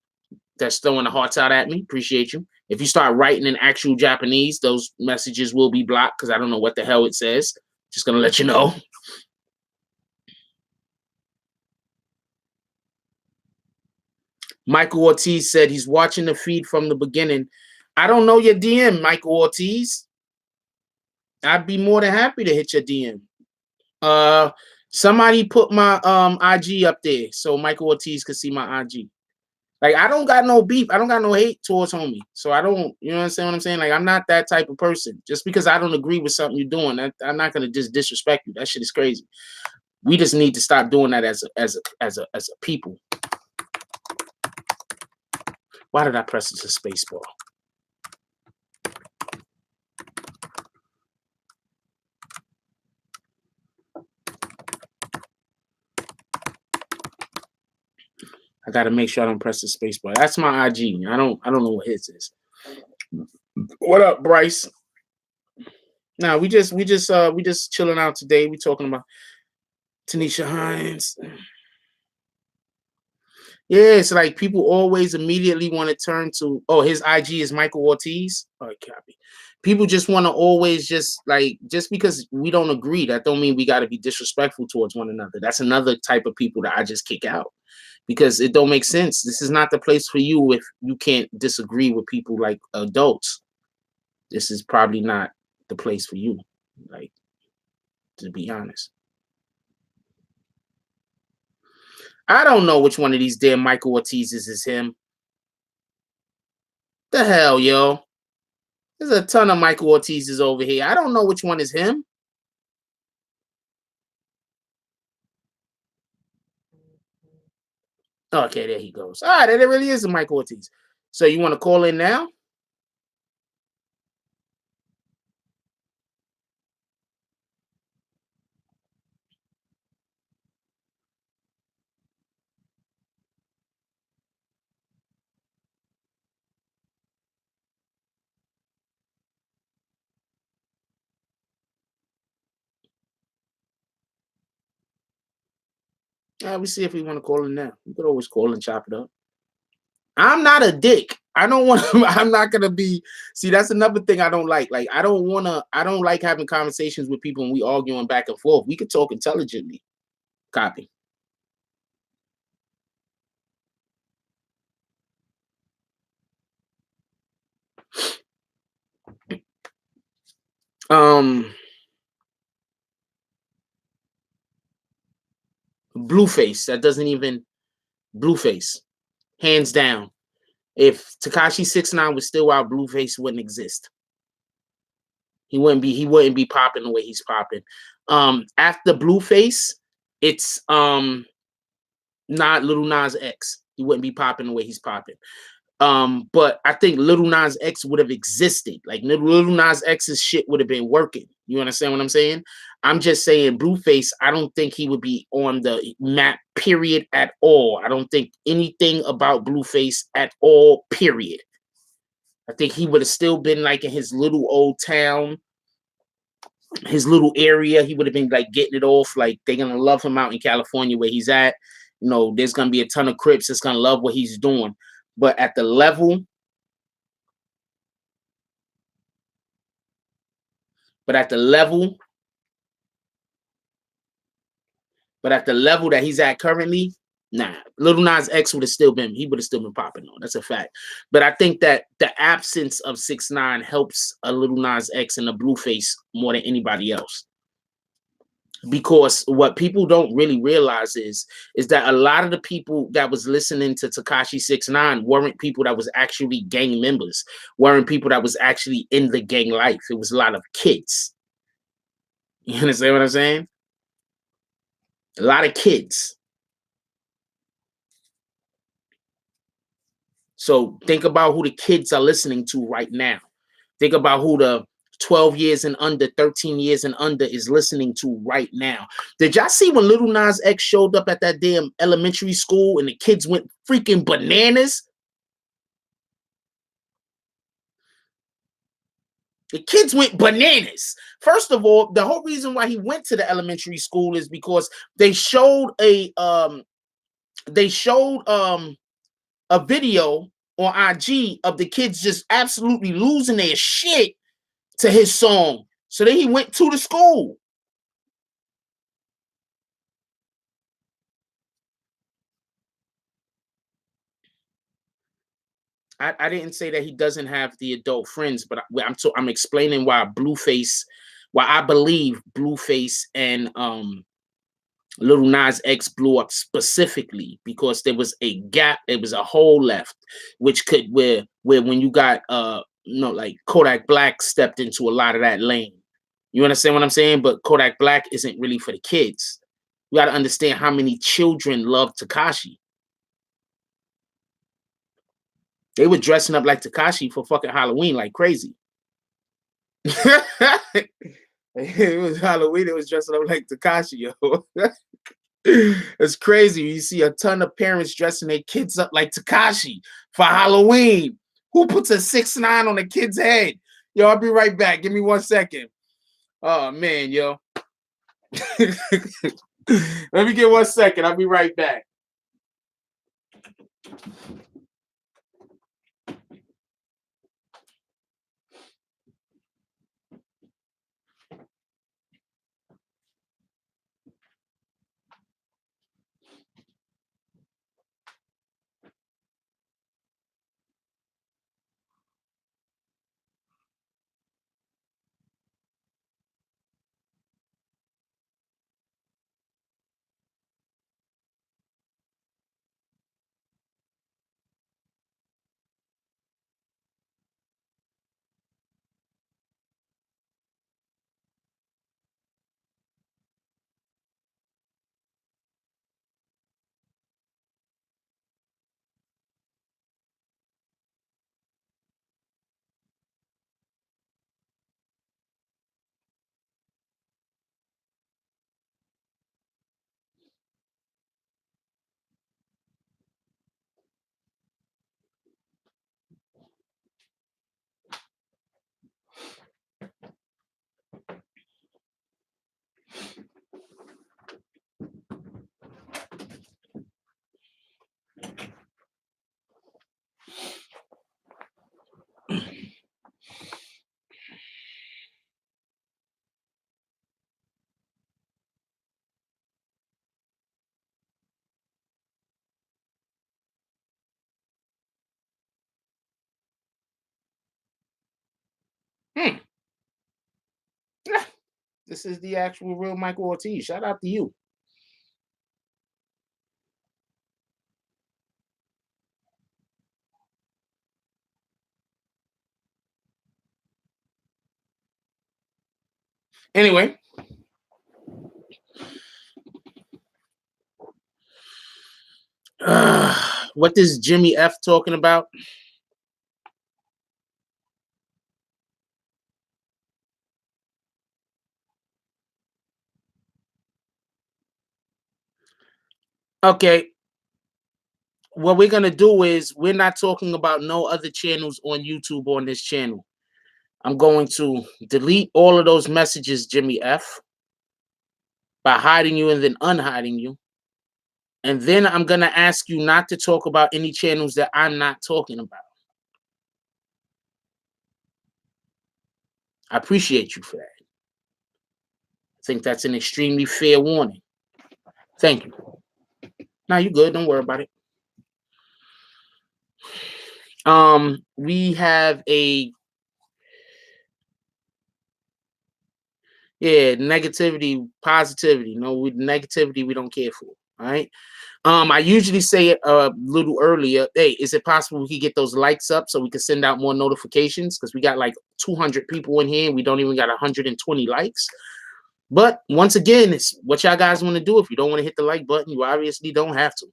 that's throwing the hearts out at me. Appreciate you. If you start writing in actual Japanese, those messages will be blocked because I don't know what the hell it says. Just gonna let you know. Michael Ortiz said he's watching the feed from the beginning. I don't know your DM, Michael Ortiz. I'd be more than happy to hit your DM. Somebody put my IG up there so Michael Ortiz could see my IG. Like, I don't got no beef. I don't got no hate towards homie. So I don't, you know what I'm saying? Like, I'm not that type of person. Just because I don't agree with something you're doing, I'm not gonna just disrespect you. That shit is crazy. We just need to stop doing that as a people. Why did I press the space bar? I gotta make sure I don't press the space bar. That's my IG. I don't know what his is. What up, Bryce? Nah, we just chilling out today. We talking about Tanisha Hines. Yeah, it's like people always immediately want to turn to, oh, his IG is Michael Ortiz. All right, copy. People just want to always just because we don't agree, that don't mean we got to be disrespectful towards one another. That's another type of people that I just kick out because it don't make sense. This is not the place for you if you can't disagree with people like adults. This is probably not the place for you, like, to be honest. I don't know which one of these damn Michael Ortizes is him. The hell, yo. There's a ton of Michael Ortizes over here. I don't know which one is him. Okay, there he goes. All right, there really is a Michael Ortiz. So you want to call in now? We see if we want to call in now. You could always call and chop it up. I'm not a dick. I don't want to, I'm not going to be, see, that's another thing I don't like. Like, I don't like having conversations with people and we arguing back and forth. We could talk intelligently. Copy. Blueface. That doesn't even, Blueface. Hands down. If Tekashi 6ix9ine was still out, Blueface wouldn't exist. He wouldn't be popping the way he's popping. After Blueface, it's not Lil Nas X. He wouldn't be popping the way he's popping. But I think Little Nas X would have existed. Like Little Nas X's shit would have been working. You understand what I'm saying? I'm just saying Blueface, I don't think he would be on the map, period, at all. I don't think anything about Blueface at all, period. I think he would have still been like in his little old town, his little area. He would have been like getting it off. Like they're gonna love him out in California where he's at. You know, there's gonna be a ton of Crips that's gonna love what he's doing. But at the level, but at the level, but at the level that he's at currently, nah. Little Nas X would have still been, he would have still been popping on. That's a fact. But I think that the absence of 6ix9ine helps a Little Nas X and a Blueface more than anybody else. Because what people don't really realize is that a lot of the people that was listening to Tekashi 6ix9ine weren't people that was actually gang members, weren't people that was actually in the gang life. It was a lot of kids. You understand what I'm saying? A lot of kids. So think about who the kids are listening to right now. Think about who the 12 years and under, 13 years and under is listening to right now. Did y'all see when Little Nas X showed up at that damn elementary school and the kids went freaking bananas? The kids went bananas. First of all, the whole reason why he went to the elementary school is because they showed a video on IG of the kids just absolutely losing their shit to his song. So then he went to the school. I didn't say that he doesn't have the adult friends, but I'm explaining why Blueface, why I believe Blueface and Little Nas X blew up specifically because there was a gap, there was a hole left, which could where when you got like Kodak Black stepped into a lot of that lane. You understand what I'm saying? But Kodak Black isn't really for the kids. You got to understand how many children love Tekashi. They were dressing up like Tekashi for fucking Halloween like crazy. It was Halloween. It was dressing up like Tekashi, yo. It's crazy. You see a ton of parents dressing their kids up like Tekashi for Halloween. Who puts a 6ix9ine on a kid's head? Yo, I'll be right back. Give me 1 second. Oh man, yo. Let me get 1 second. I'll be right back. This is the actual real Michael Ortiz. Shout out to you. Anyway. What is Jimmy F talking about? Okay. What we're gonna do is we're not talking about no other channels on YouTube on this channel. I'm going to delete all of those messages, Jimmy F, by hiding you and then unhiding you. And then I'm gonna ask you not to talk about any channels that I'm not talking about. I appreciate you for that. I think that's an extremely fair warning. Thank you. Now you good. Don't worry about it. We have a negativity, positivity. No, with negativity, we don't care for. All right. I usually say it a little earlier. Hey, is it possible we could get those likes up so we can send out more notifications? Because we got like 200 people in here and we don't even got 120 likes. But once again, it's what y'all guys want to do. If you don't want to hit the like button, you obviously don't have to.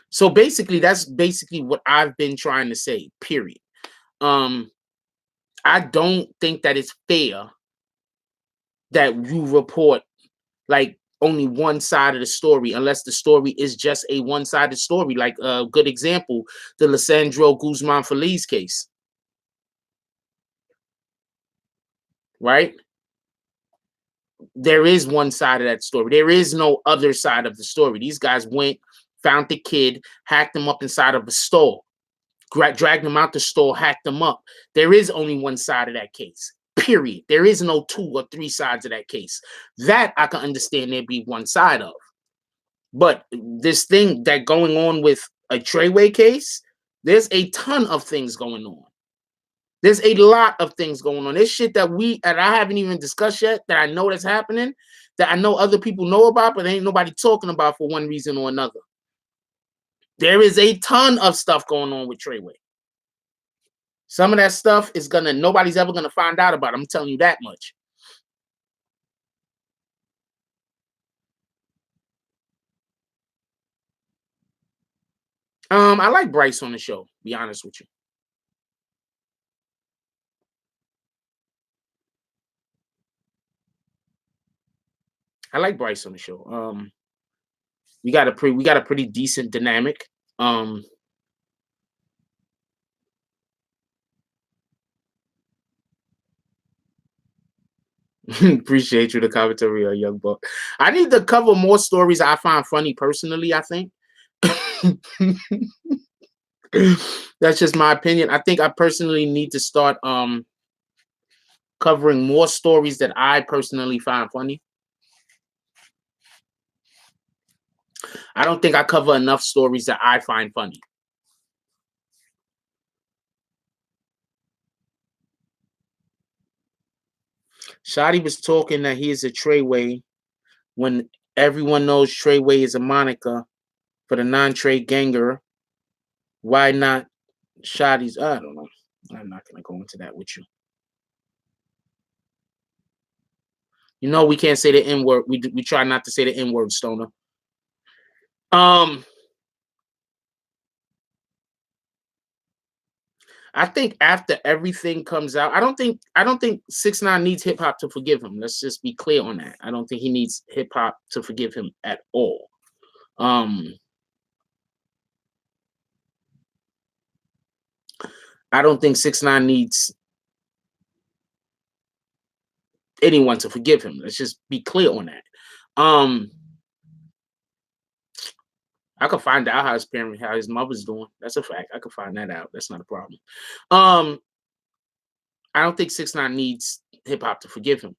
So basically, that's basically what I've been trying to say, period. I don't think that it's fair that you report like only one side of the story, unless the story is just a one-sided story. Like a good example, the Lissandro Guzman Feliz case, right? There is one side of that story. There is no other side of the story. These guys went, found the kid, hacked him up inside of a store, dragged him out the store, hacked him up. There is only one side of that case, period. There is no 2 or 3 sides of that case. That I can understand there'd be one side of. But this thing that going on with a Treyway case, there's a ton of things going on. There's a lot of things going on. There's shit that I haven't even discussed yet that I know that's happening, that I know other people know about, but ain't nobody talking about for one reason or another. There is a ton of stuff going on with Treyway. Some of that stuff is nobody's ever gonna find out about. I'm telling you that much. I like Bryce on the show, to be honest with you. I like Bryce on the show. We got a pretty decent dynamic. Appreciate you, the commentary, young buck. I need to cover more stories I find funny personally, I think. That's just my opinion. I think I personally need to start covering more stories that I personally find funny. I don't think I cover enough stories that I find funny. Shotty was talking that he is a Treyway when everyone knows Treyway is a moniker for the non-Trey ganger. Why not Shotty's? I don't know. I'm not going to go into that with you. You know we can't say the N-word. We try not to say the N-word, Stoner. I think after everything comes out, I don't think 6ix9ine needs hip hop to forgive him. Let's just be clear on that. I don't think he needs hip hop to forgive him at all. I don't think 6ix9ine needs anyone to forgive him. Let's just be clear on that. I could find out how his mother's doing. That's a fact. I could find that out. That's not a problem. I don't think 6ix9ine needs hip hop to forgive him.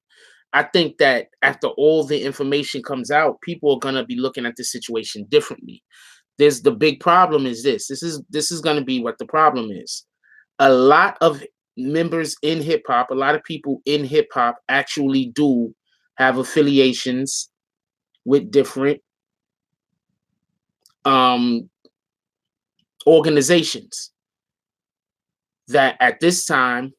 I think that after all the information comes out, people are gonna be looking at this situation differently. There's the big problem is this. This is gonna be what the problem is. A lot of members in hip hop, a lot of people in hip hop actually do have affiliations with different organizations that at this time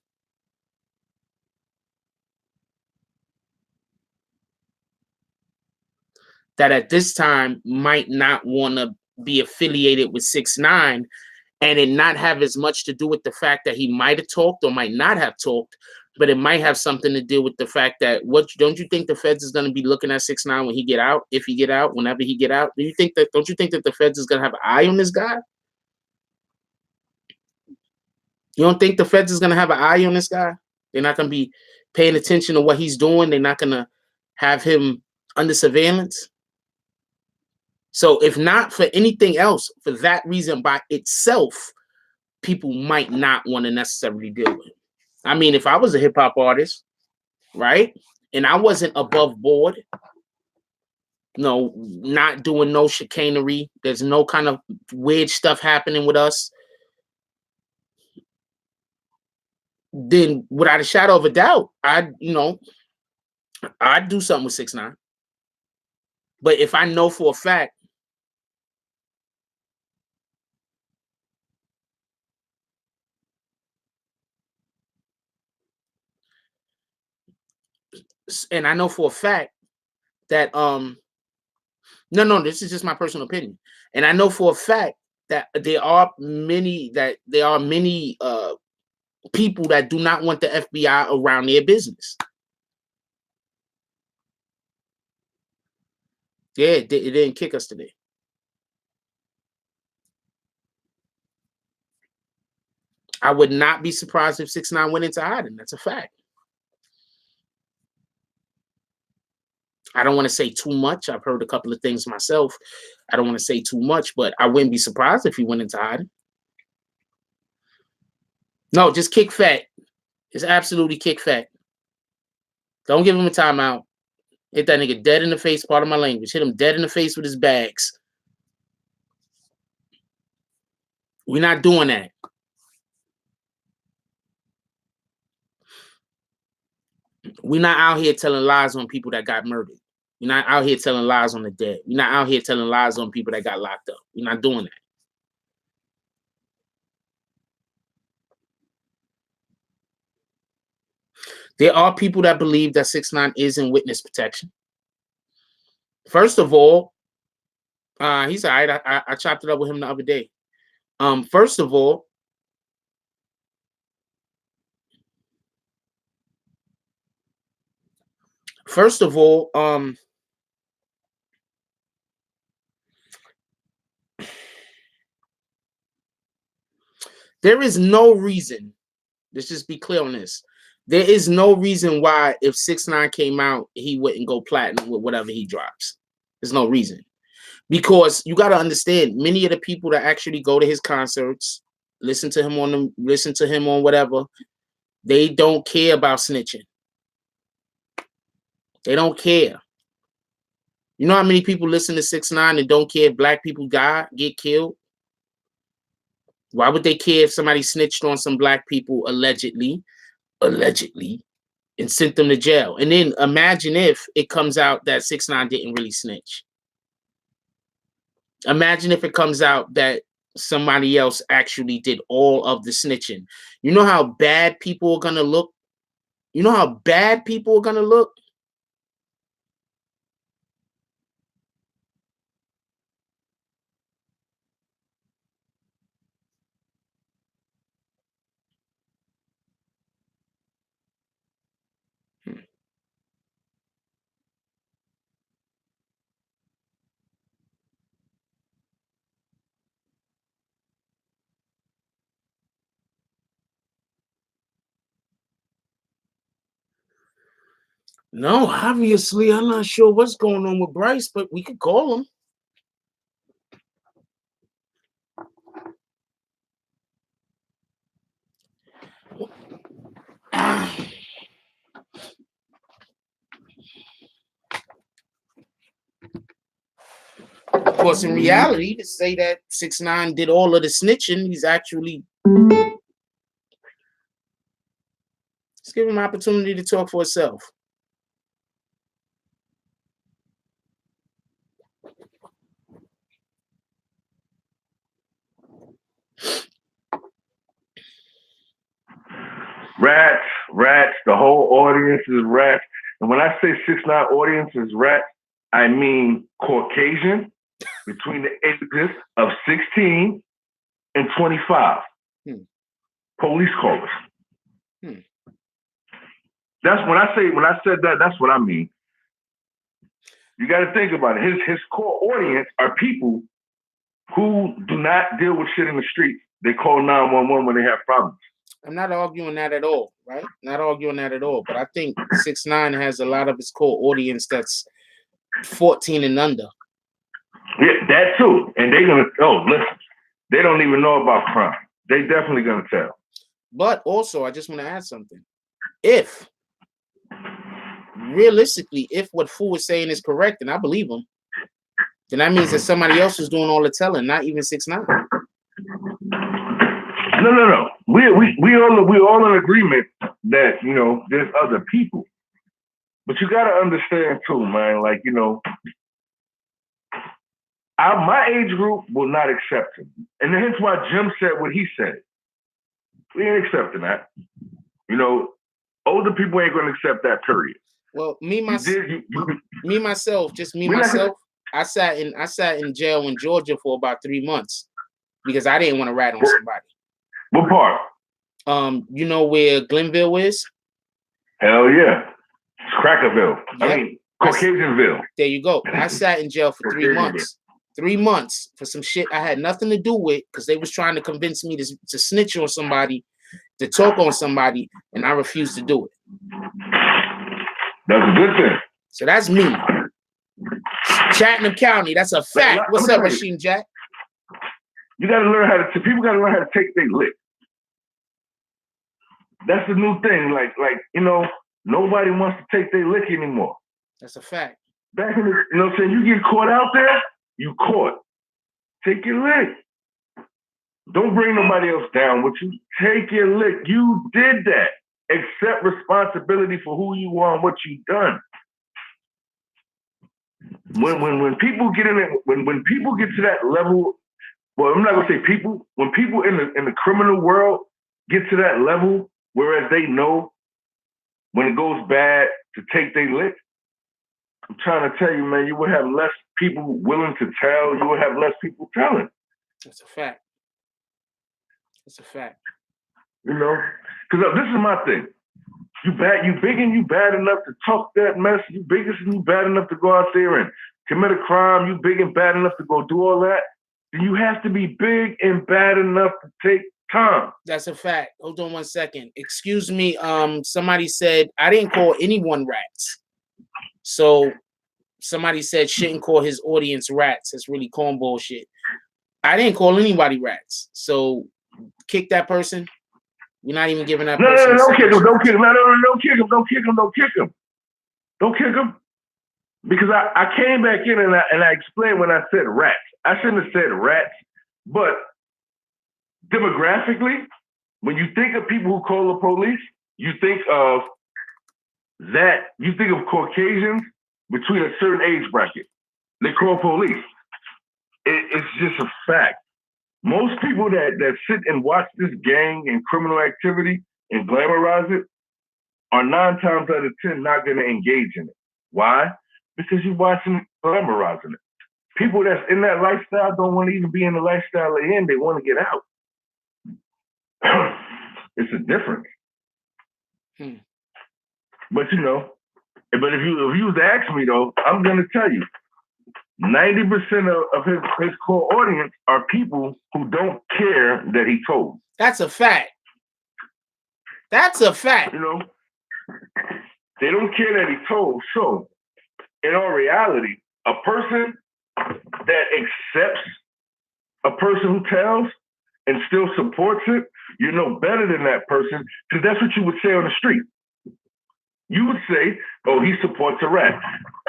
might not want to be affiliated with 6ix9ine, and it not have as much to do with the fact that he might have talked or might not have talked, But it might have something to do with the fact that don't you think the feds is going to be looking at 6ix9ine when he get out? If he get out, whenever he get out, don't you think that the feds is going to have an eye on this guy? You don't think the feds is going to have an eye on this guy? They're not going to be paying attention to what he's doing. They're not going to have him under surveillance. So if not for anything else, for that reason by itself, people might not want to necessarily deal with him. I mean, if I was a hip hop artist, right, and I wasn't above board, no, not doing no chicanery, there's no kind of weird stuff happening with us, then without a shadow of a doubt, I'd do something with 6ix9ine. But if I know for a fact, and I know for a fact that no, this is just my personal opinion, and I know for a fact that there are many people that do not want the FBI around their business. Yeah, it didn't kick us today. I would not be surprised if 6ix9ine went into hiding. That's a fact. I don't want to say too much. I've heard a couple of things myself. I don't want to say too much, but I wouldn't be surprised if he went into hiding. No, just kick Fat. It's absolutely kick Fat. Don't give him a timeout. Hit that nigga dead in the face, part of my language. Hit him dead in the face with his bags. We're not doing that. We're not out here telling lies on people that got murdered. We're not out here telling lies on the dead. We're not out here telling lies on people that got locked up. We're not doing that. There are people that believe that 6ix9ine is in witness protection. First of all, he's all right. I chopped it up with him the other day. First of all, there is no reason. Let's just be clear on this. There is no reason why if 6ix9ine came out, he wouldn't go platinum with whatever he drops. There's no reason. Because you got to understand, many of the people that actually go to his concerts, listen to him on whatever, they don't care about snitching. They don't care. You know how many people listen to 6ix9ine and don't care if black people get killed? Why would they care if somebody snitched on some black people allegedly, and sent them to jail? And then imagine if it comes out that 6ix9ine didn't really snitch. Imagine if it comes out that somebody else actually did all of the snitching. You know how bad people are gonna look? You know how bad people are gonna look? No, obviously, I'm not sure what's going on with Bryce, but we could call him. Of course, in reality, to say that 6ix9ine did all of the snitching, he's actually... Let's give him an opportunity to talk for himself. Rats, the whole audience is rats. And when I say 6ix9ine audience is rats, I mean Caucasian between the ages of 16 and 25. Police callers. That's when I said that. That's what I mean. You got to think about it. His core audience are people who do not deal with shit in the streets. They call 911 when they have problems. I'm not arguing that at all, right? Not arguing that at all. But I think 6ix9ine has a lot of his core audience that's 14 and under. Yeah, that too. And they're gonna listen, they don't even know about crime. They definitely gonna tell. But also, I just want to add something. If realistically, if what Fu is saying is correct, and I believe him, then that means that somebody else is doing all the telling, not even 6ix9ine. No. We all in agreement that there's other people, but you got to understand too, man. Like my age group will not accept him, and hence why Jim said what he said. We ain't accepting that. Older people ain't going to accept that. Period. Well, me myself, I sat in jail in Georgia for about 3 months because I didn't want to rat on somebody. What part? You know where Glenville is? Hell yeah. It's Crackerville. Yep. I mean, Caucasianville. There you go. I sat in jail for 3 months. 3 months for some shit I had nothing to do with because they was trying to convince me to snitch on somebody, to talk on somebody, and I refused to do it. That's a good thing. So that's me. Chatham County, that's a fact. What's up, Machine Jack? You got to learn people got to learn how to take their lick. That's the new thing. Like nobody wants to take their lick anymore. That's a fact. Back in the, saying you get caught out there, you caught. Take your lick. Don't bring nobody else down with you. Take your lick. You did that. Accept responsibility for who you are and what you've done. When people get in it, when people get to that level, well, I'm not gonna say people. When people in the criminal world get to that level, whereas they know when it goes bad to take their lick, I'm trying to tell you, man, you will have less people willing to tell. You will have less people telling. That's a fact. That's a fact. Because this is my thing. You big and you bad enough to talk that mess. You big and you bad enough to go out there and commit a crime. You big and bad enough to go do all that. Then you have to be big and bad enough to take time. That's a fact. Hold on 1 second. Excuse me. Somebody said I didn't call anyone rats. So somebody said shouldn't call his audience rats. That's really cornball shit. I didn't call anybody rats. So kick that person. We're not even giving that person. No, don't kick him. Don't kick him. No, don't kick him. Don't kick him. Don't kick him. Don't kick him. Because I came back in and I explained when I said rats. I shouldn't have said rats, but demographically, when you think of people who call the police, you think of Caucasians between a certain age bracket. They call police. It's just a fact. Most people that sit and watch this gang and criminal activity and glamorize it are 9 times out of 10 not going to engage in it. Why? Because you're watching it, glamorizing it. People that's in that lifestyle don't want to even be in the lifestyle they're in. They want to get out. It's a difference. But if you was to ask me though, I'm going to tell you, 90% of his core audience are people who don't care that he told. That's a fact. That's a fact. They don't care that he told. So, in all reality, a person that accepts a person who tells and still supports it, you know better than that person, because that's what you would say on the street. You would say, oh, he supports a rat.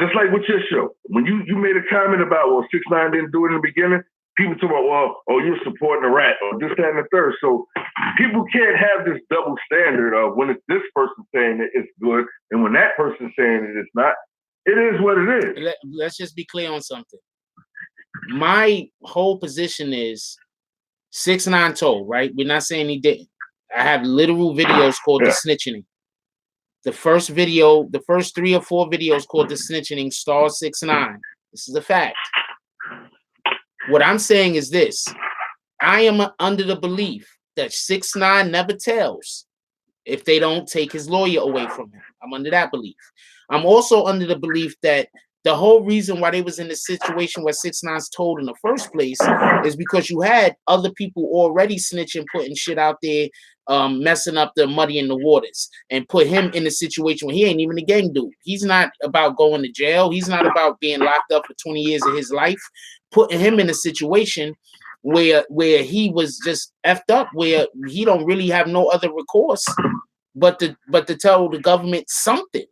Just like with your show. When you made a comment about, well, 6ix9ine didn't do it in the beginning, people talk about, well, oh, you're supporting a rat, or this, that, and the third. So people can't have this double standard of when it's this person saying it, it's good, and when that person's saying it, it's not. It is what it is. Let's just be clear on something. My whole position is 6ix9ine told, right? We're not saying he didn't. I have literal videos called The Snitching. The first 3 or 4 videos called The Snitching star 6ix9ine. This is a fact. What I'm saying is this. I am under the belief that 6ix9ine never tells. if they don't take his lawyer away from him. I'm under that belief. I'm also under the belief that the whole reason why they was in the situation where 6ix9ine's told in the first place is because you had other people already snitching, putting shit out there, messing up the muddy in the waters, and put him in a situation where he ain't even a gang dude. He's not about going to jail. He's not about being locked up for 20 years of his life. Putting him in a situation where he was just effed up, where he don't really have no other recourse but to tell the government something.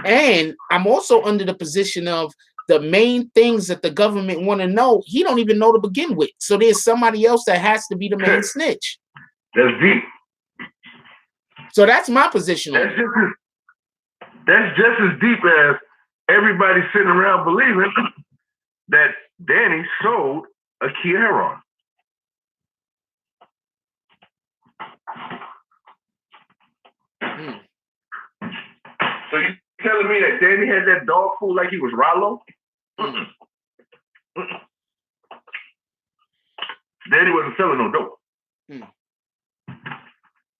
And I'm also under the position of the main things that the government want to know, he don't even know to begin with. So there's somebody else that has to be the main snitch. That's deep. So that's my position. That's just as deep as everybody sitting around believing that Danny sold a Kia Heron. So you telling me that Danny had that dog food like he was Rollo? Danny wasn't selling no dope.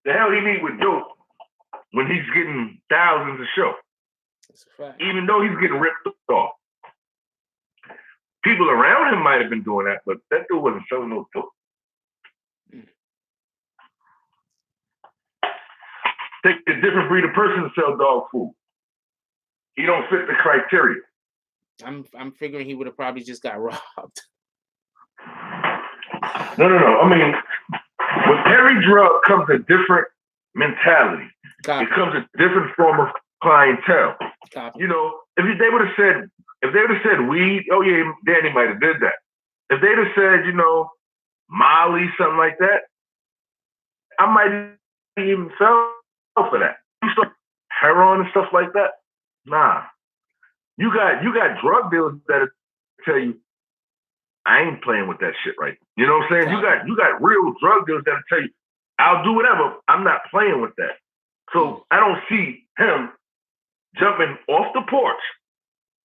The hell he need with dope when he's getting thousands a show? That's a fact. Even though he's getting ripped off. People around him might have been doing that, but that dude wasn't selling no dope. Take a different breed of person to sell dog food. He don't fit the criteria. I'm figuring he would have probably just got robbed. No. I mean, with every drug comes a different mentality. Copy. It comes a different form of clientele. Copy. You know, if they would have said weed, oh yeah, Danny might have did that. If they'd have said, you know, Molly, something like that, I might even fell for that. Heroin and stuff like that. Nah. You got drug dealers that tell you, I ain't playing with that shit right. You know what I'm saying? You got real drug dealers that tell you, I'll do whatever. I'm not playing with that. So I don't see him jumping off the porch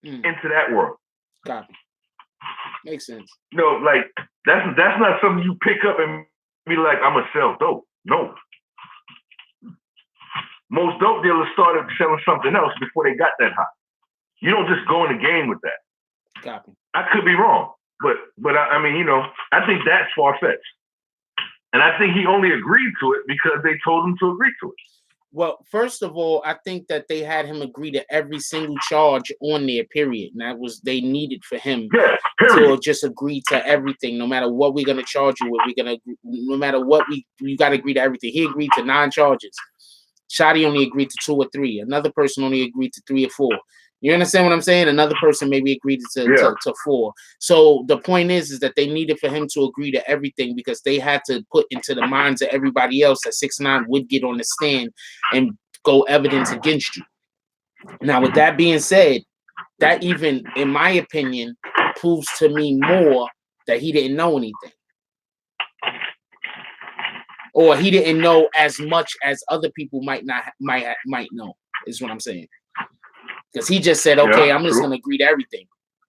into that world. Copy. Makes sense. No, like that's not something you pick up and be like, I'm gonna sell dope. No. Most dope dealers started selling something else before they got that high. You don't just go in the game with that. Copy. I could be wrong, but I mean, you know, I think that's far-fetched. And I think he only agreed to it because they told him to agree to it. Well, first of all, I think that they had him agree to every single charge on there, period. And that was they needed for him to just agree to everything, no matter what we're gonna charge you with. No matter what you gotta agree to everything. He agreed to 9 charges. Shotty only agreed to 2 or 3. Another person only agreed to 3 or 4. You understand what I'm saying? Another person maybe agreed to 4. So the point is that they needed for him to agree to everything because they had to put into the minds of everybody else that 6ix9ine would get on the stand and go evidence against you. Now, with that being said, that even, in my opinion, proves to me more that he didn't know anything. Or he didn't know as much as other people might know, is what I'm saying. Because he just said, okay, I'm just going to agree to everything.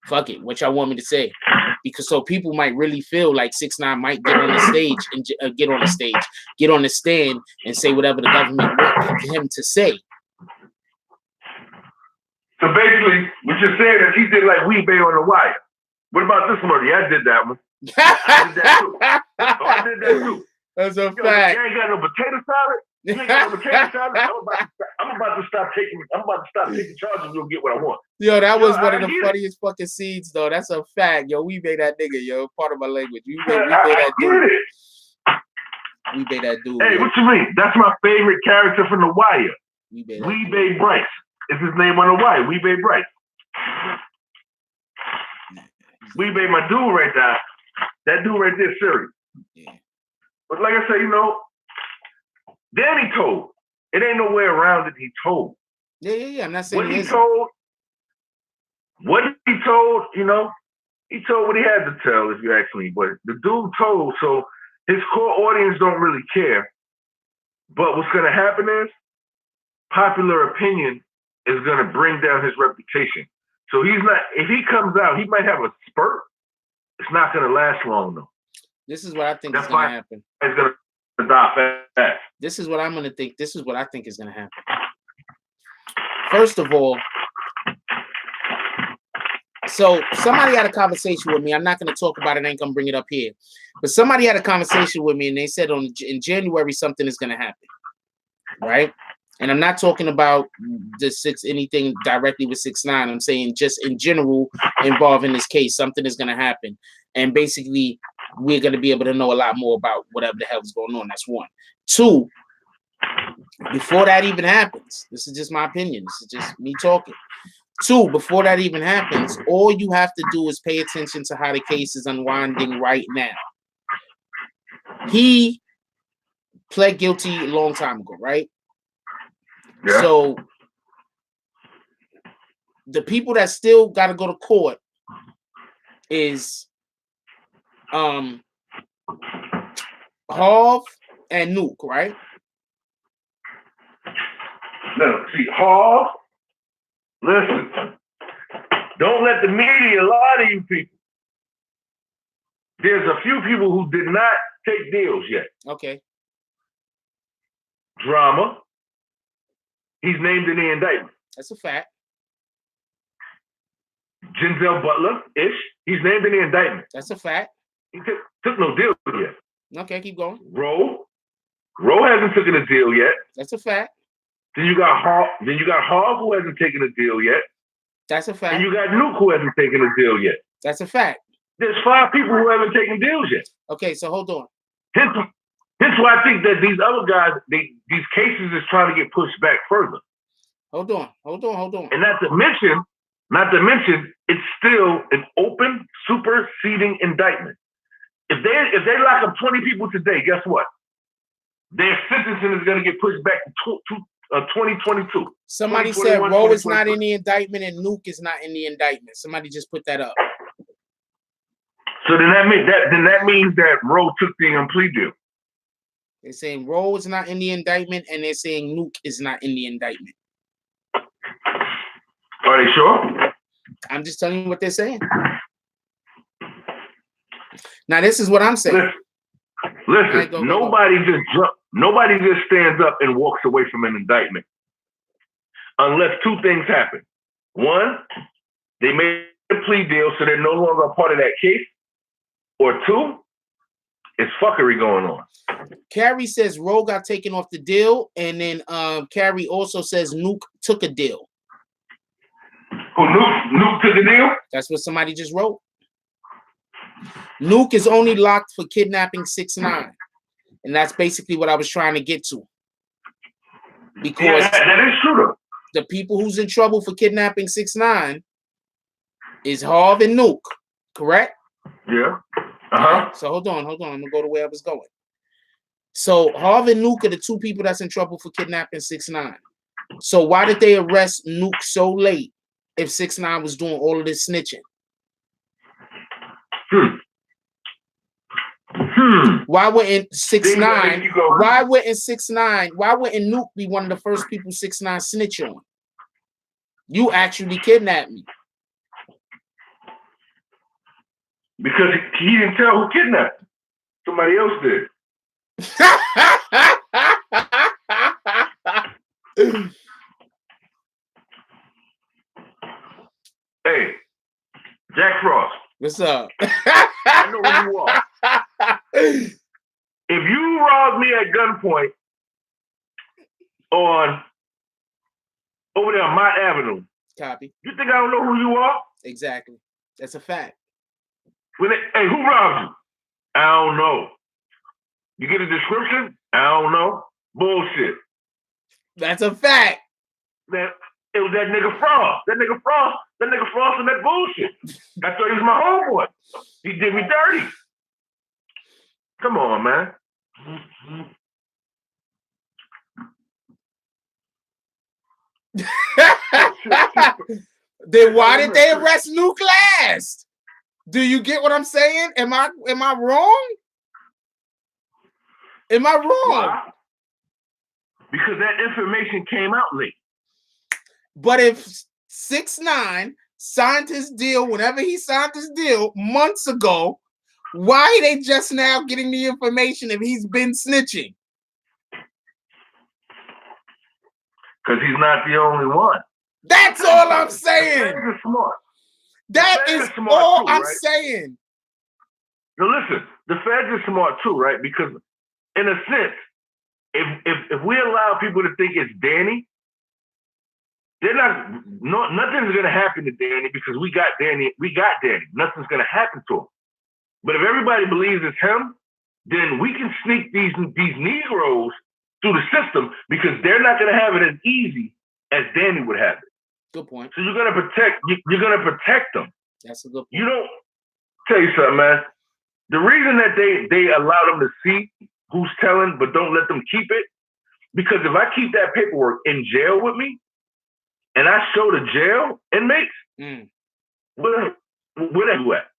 Fuck it. What y'all want me to say? Because so people might really feel like 6ix9ine might get on the stage and get on the stand and say whatever the government wants him to say. So basically, what you're saying is he did like Weebay on the Wire. What about this one? Yeah, I did that one. I did that too. I did that too. That's a fact. You ain't got no potato salad? You ain't got no potato salad? I'm about to stop taking charges and you'll get what I want. Yo, that was one of the funniest fucking scenes, though. That's a fact. Yo, we made that nigga, yo. Part of my language. We made that dude. We made that dude. Hey, what you mean? That's my favorite character from The Wire. Weebay Bryce. Is his name on The Wire. Weebay Bryce. Weebay, my dude right there. That dude right there, serious. Yeah. But like I said, you know, Danny told. It ain't no way around it. He told. Yeah. I'm not saying what he told, you know, he told what he had to tell, if you ask me. But the dude told, so his core audience don't really care. But what's going to happen is popular opinion is going to bring down his reputation. So he's not, if he comes out, he might have a spurt. It's not going to last long, though. This is what I think is going to happen. It's going to to die fast. This is what I'm gonna think. This is what I think is gonna happen. First of all, so somebody had a conversation with me. I'm not gonna talk about it. I ain't gonna bring it up here. But somebody had a conversation with me, and they said in January something is gonna happen, right? And I'm not talking about anything directly with 6ix9ine. I'm saying just in general involving this case, something is gonna happen, and basically we're gonna be able to know a lot more about whatever the hell is going on. That's one. Two, before that even happens, this is just my opinion. This is just me talking. Two, before that even happens, all you have to do is pay attention to how the case is unwinding right now. He pled guilty a long time ago, right? Yeah. So the people that still got to go to court is Harv and Nuke, right? No, see, Harv, listen, don't let the media lie to you people. There's a few people who did not take deals yet. Okay. Drama. He's named in the indictment. That's a fact. Denzel Butler-ish. He's named in the indictment. That's a fact. He took no deal yet. Okay, keep going. Roe hasn't taken a deal yet. That's a fact. Then you got Harv who hasn't taken a deal yet. That's a fact. And you got Nuke who hasn't taken a deal yet. That's a fact. There's 5 people who haven't taken deals yet. Okay, so hold on. Hence why I think that these other guys, these cases is trying to get pushed back further. Hold on. And not to mention, it's still an open superseding indictment. If they lock up 20 people today, guess what? Their sentencing is going to get pushed back to 2022. Somebody said Roe is not in the indictment and Nuke is not in the indictment. Somebody just put that up. So then that means that Roe took the plea deal. They're saying Roe is not in the indictment, and they're saying Nuke is not in the indictment. Are they sure? I'm just telling you what they're saying. Now, this is what I'm saying. Listen, nobody just stands up and walks away from an indictment unless 2 things happen. One, they made a plea deal, so they're no longer a part of that case. Or 2, it's fuckery going on. Carrie says Roe got taken off the deal, and then Carrie also says Nuke took a deal. Who, Nuke took a deal? That's what somebody just wrote. Nuke is only locked for kidnapping 6ix9ine, and that's basically what I was trying to get to. Because that is true. The people who's in trouble for kidnapping 6ix9ine is Harv and Nuke, correct? Yeah. Right, so hold on. I'm gonna go to where I was going. So Harv and Nuke are the 2 people that's in trouble for kidnapping 6ix9ine. So why did they arrest Nuke so late if 6ix9ine was doing all of this snitching? Why wouldn't 6ix9ine? Why wouldn't 6ix9ine? Why wouldn't Nuke be one of the first people 6ix9ine snitch on? You actually kidnapped me. Because he didn't tell who kidnapped him. Somebody else did. Hey, Jack Frost. What's up? I know who you are. If you rob me at gunpoint over there on Mott Avenue, copy. You think I don't know who you are? Exactly. That's a fact. Hey, who robbed you? I don't know. You get a description? I don't know. Bullshit. That's a fact. Man, it was that nigga Frost. That nigga Frost and that bullshit. I thought he was my homeboy. He did me dirty. Come on, man. Then why did they arrest Nuke last? Do you get what I'm saying? Am I wrong? Am I wrong? Why? Because that information came out late. But if 6ix9ine signed his deal, whenever he signed his deal months ago, Why are they just now getting the information if he's been snitching? Because he's not the only one. That's all I'm saying. The feds are smart. That is all I'm saying. Now listen, the feds are smart too, right? Because in a sense, if we allow people to think it's Danny, nothing's gonna happen to Danny because we got Danny. Nothing's gonna happen to him. But if everybody believes it's him, then we can sneak these Negroes through the system because they're not gonna have it as easy as Danny would have it. Good point. So you're gonna protect them. That's a good point. You don't tell you something, man. The reason that they allow them to see who's telling but don't let them keep it, because if I keep that paperwork in jail with me and I show the jail inmates, where they at?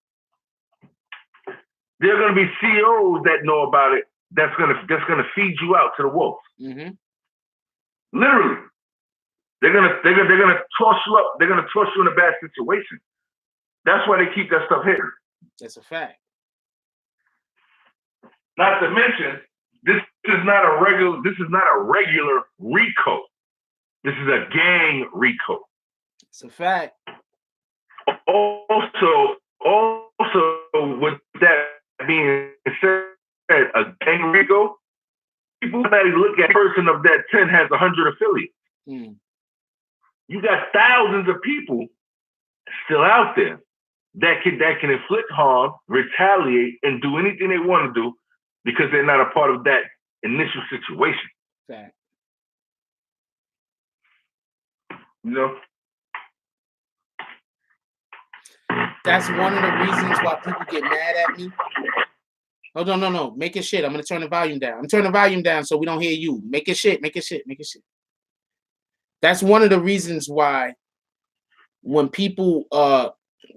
There are gonna be CEOs that know about it that's gonna feed you out to the wolves. Mm-hmm. Literally. They're gonna toss you up. They're gonna toss you in a bad situation. That's why they keep that stuff hidden. That's a fact. Not to mention, this is not a regular RICO. This is a gang RICO. It's a fact. Also, with that being said, a gang RICO, people that look at a person of that 10 has 100 affiliates. You got thousands of people still out there that can inflict harm, retaliate, and do anything they want to do because they're not a part of that initial situation. Fact. You know? That's one of the reasons why people get mad at me. Oh, no. Make it shit. I'm going to turn the volume down. I'm turning the volume down so we don't hear you. Make it shit. That's one of the reasons why when people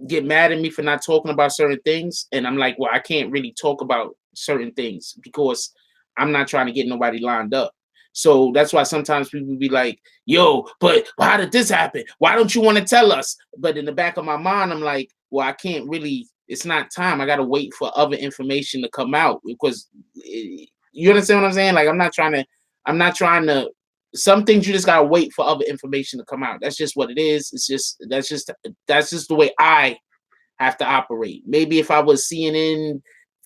get mad at me for not talking about certain things, and I'm like, well, I can't really talk about certain things because I'm not trying to get nobody lined up. So that's why sometimes people be like, yo, but how did this happen? Why don't you want to tell us? But in the back of my mind, I'm like, well, I can't really, it's not time. I got to wait for other information to come out because you understand what I'm saying? Like, I'm not trying to, some things you just gotta wait for other information to come out. That's just what it is. That's just the way I have to operate. Maybe if I was CNN,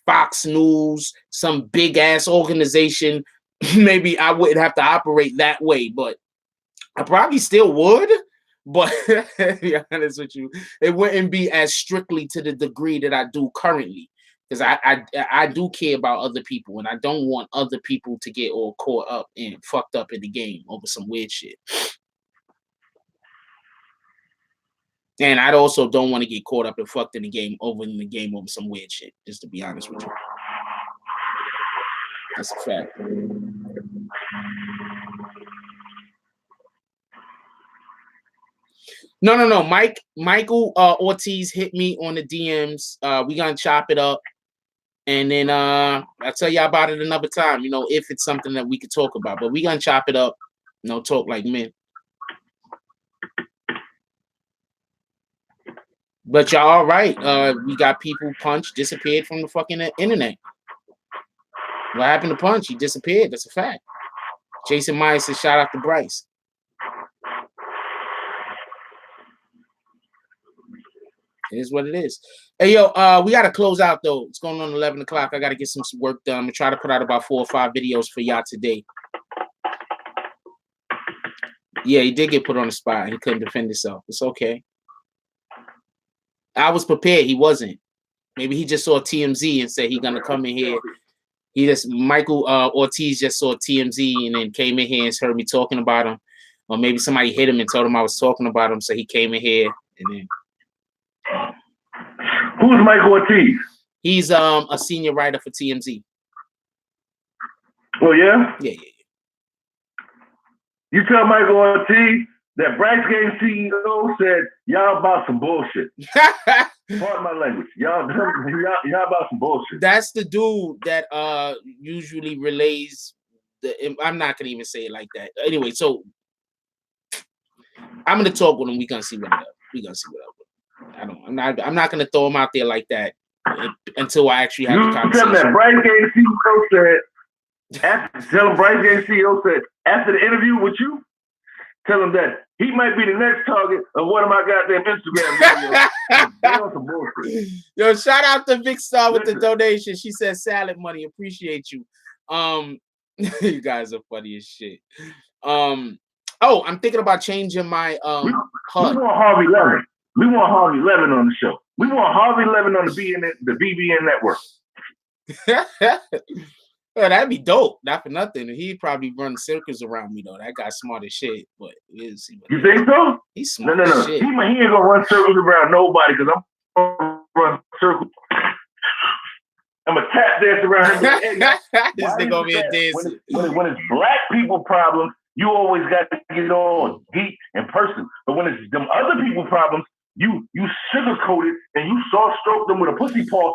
Fox News, some big ass organization, maybe I wouldn't have to operate that way, but I probably still would. But to be honest with you, it wouldn't be as strictly to the degree that I do currently. Because I do care about other people, and I don't want other people to get all caught up and fucked up in the game over some weird shit. And I also don't want to get caught up and fucked in the game over some weird shit. Just to be honest with you, that's a fact. No. Michael Ortiz hit me on the DMs. We gonna chop it up. And then I'll tell y'all about it another time, you know, if it's something that we could talk about. But we gonna chop it up, you know, talk like men. But y'all all right. We got people. Punch disappeared from the fucking internet. What happened to Punch? He disappeared. That's a fact. Jason Myers says shout out to Bryce. It is what it is. Hey, yo, we got to close out, though. It's going on 11 o'clock. I got to get some work done. I'm going to try to put out about 4 or 5 videos for y'all today. Yeah, he did get put on the spot. He couldn't defend himself. It's okay. I was prepared. He wasn't. Maybe he just saw TMZ and said he's going to come in here. Michael Ortiz just saw TMZ and then came in here and heard me talking about him. Or maybe somebody hit him and told him I was talking about him. So he came in here and then. Who's Michael Ortiz? He's a senior writer for TMZ. Oh, yeah? Yeah. You tell Michael Ortiz that Bryce Game CEO said, y'all about some bullshit. Pardon my language. Y'all about some bullshit. That's the dude that usually relays I'm not going to even say it like that. Anyway, so I'm going to talk with him. We're going to see what up. I'm not going to throw him out there like that. until I actually have the You tell conversation. that Bryce Game CEO said, tell him Bryce Game CEO said, after the interview with you, tell him that he might be the next target of one of my goddamn Instagram videos. They on some bullshit. Yo, shout out to Big Star with the donation. She said salad money. Appreciate you. You guys are funny as shit. Oh, I'm thinking about changing my we HUD. want Harvey Levin. We want Harvey Levin on the show. We want Harvey Levin on the BBN network. Oh, that'd be dope. Not for nothing. He'd probably run circles around me though. That guy's smart as shit. But we'll see. You think so? He's smart No. as shit. He ain't gonna run circles around nobody because I'm gonna run circles. I'm a tap dance around him. This nigga over here dancing. When it's black people problems, you always got to get on deep in person. But when it's them other people problems, you sugarcoat it and you soft stroke them with a pussy paw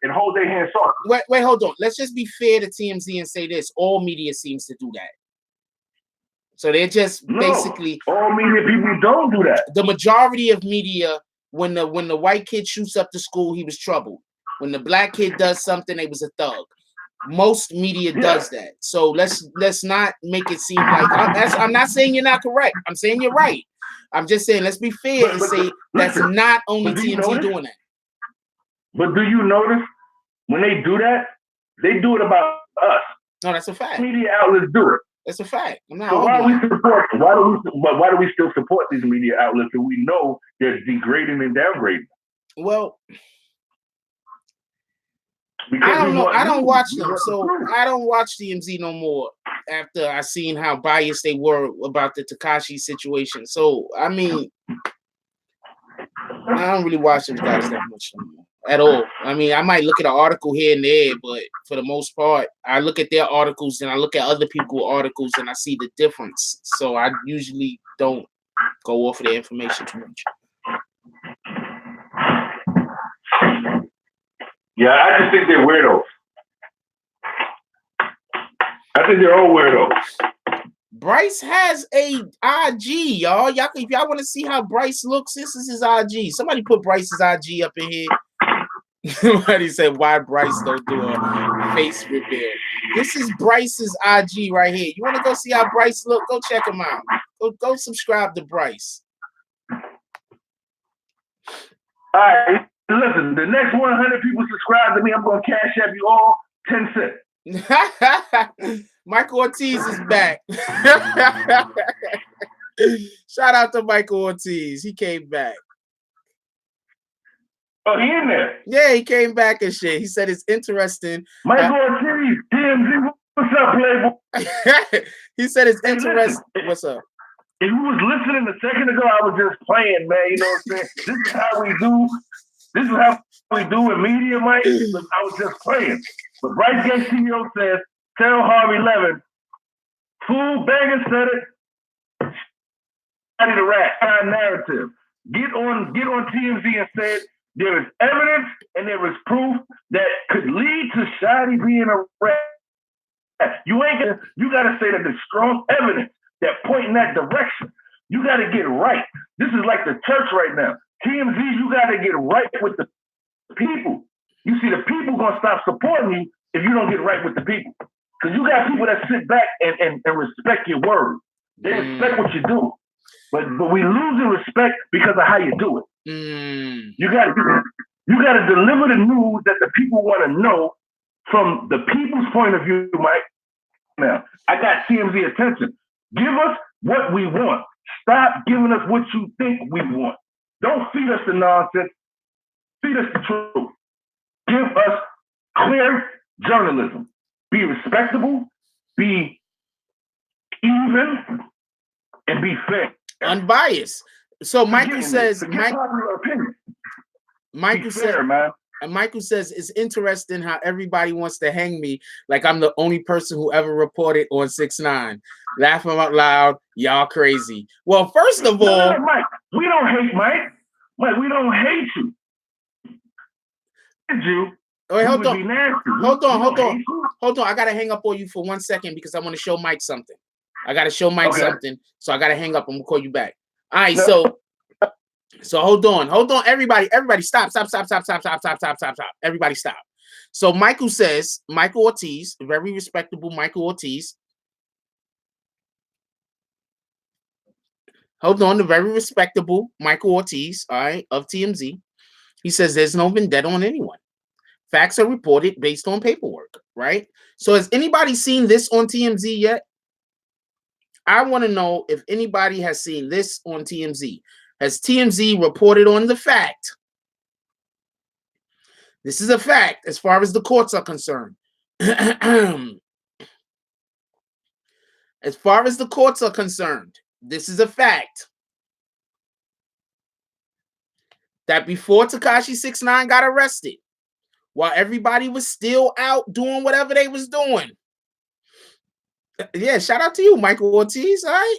and hold their hand soft. Wait, hold on. Let's just be fair to TMZ and say this. All media seems to do that. So they're just basically all media people don't do that. The majority of media, when the white kid shoots up the school, he was troubled. When the black kid does something, they was a thug. Most media does that. So let's not make it seem like I'm not saying you're not correct. I'm saying you're right. I'm just saying let's be fair and say that's not only TMZ doing that. But do you notice when they do that, they do it about us? No, that's a fact. Media outlets do it. That's a fact. I'm not so why do we still support these media outlets if we know they're degrading and downgrading? Well, I don't know. I don't watch them, so I don't watch TMZ no more after I seen how biased they were about the Tekashi situation. So I mean, I don't really watch those guys that much no more at all. I mean, I might look at an article here and there, but for the most part, I look at their articles and I look at other people's articles and I see the difference. So I usually don't go off of their information too much. Yeah, I just think they're weirdos. I think they're all weirdos. Bryce has a IG, y'all. If y'all want to see how Bryce looks, this is his IG. Somebody put Bryce's IG up in here. Somebody said, why Bryce don't do a face reveal? This is Bryce's IG right here. You want to go see how Bryce look? Go check him out. Go subscribe to Bryce. All right. Listen, the next 100 people subscribe to me, I'm going to cash app you all 10 cents. Michael Ortiz is back. Shout out to Michael Ortiz. He came back. Oh, he in there? Yeah, he came back and shit. He said it's interesting. Michael Ortiz, TMZ, what's up, Playboy? He said it's interesting. What's up? If you was listening a second ago, I was just playing, man. You know what I'm saying? This is how we do. This is how we do in media, Mike. I was just playing. But Bryce Gay CEO says, tell Harvey Levin, fool, bang and said it. I need a rat, narrative. Get on TMZ and say there is evidence and there is proof that could lead to Shadi being a rat. You gotta say that there's strong evidence that point in that direction. You gotta get right. This is like the church right now. TMZ, you got to get right with the people. You see, the people going to stop supporting you if you don't get right with the people. Because you got people that sit back and respect your word. They respect what you do. But we losing respect because of how you do it. You got to deliver the news that the people want to know from the people's point of view, Mike. Now, I got TMZ attention. Give us what we want. Stop giving us what you think we want. Don't feed us the nonsense. Feed us the truth. Give us clear journalism. Be respectable, be even, and be fair. Unbiased. So Michael says, Michael says it's interesting how everybody wants to hang me like I'm the only person who ever reported on 6ix9ine. Laughing out loud, y'all crazy. Well, first of all, Mike, we don't hate Mike. Mike, we don't hate you. Wait, hold on. I gotta hang up on you for 1 second because I want to show Mike something. I gotta show Mike something, so I gotta hang up. I'm gonna call you back. All right, so So hold on, everybody, stop. Everybody stop. So Michael says, Michael Ortiz, very respectable Michael Ortiz. Hold on, the very respectable Michael Ortiz, all right, of TMZ. He says there's no vendetta on anyone. Facts are reported based on paperwork, right? So has anybody seen this on TMZ yet? I want to know if anybody has seen this on TMZ. Has TMZ reported on the fact? This is a fact as far as the courts are concerned. As far as the courts are concerned, this is a fact that before Tekashi 6ix9ine got arrested, while everybody was still out doing whatever they was doing. Yeah, shout out to you, Michael Ortiz, all right?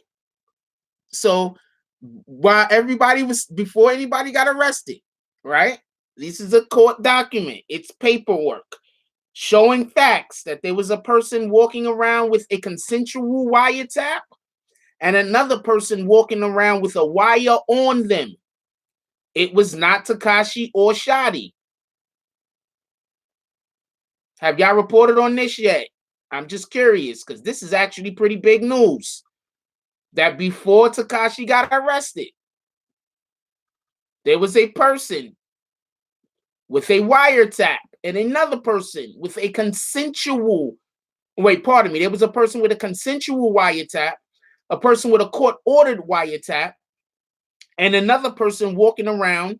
So while everybody was, before anybody got arrested, right? This is a court document. It's paperwork showing facts that there was a person walking around with a consensual wiretap and another person walking around with a wire on them. It was not Tekashi or Shadi. Have y'all reported on this yet? I'm just curious because this is actually pretty big news. That before Tekashi got arrested, there was a person with a wiretap and another person with a consensual, there was a person with a consensual wiretap, a person with a court-ordered wiretap, and another person walking around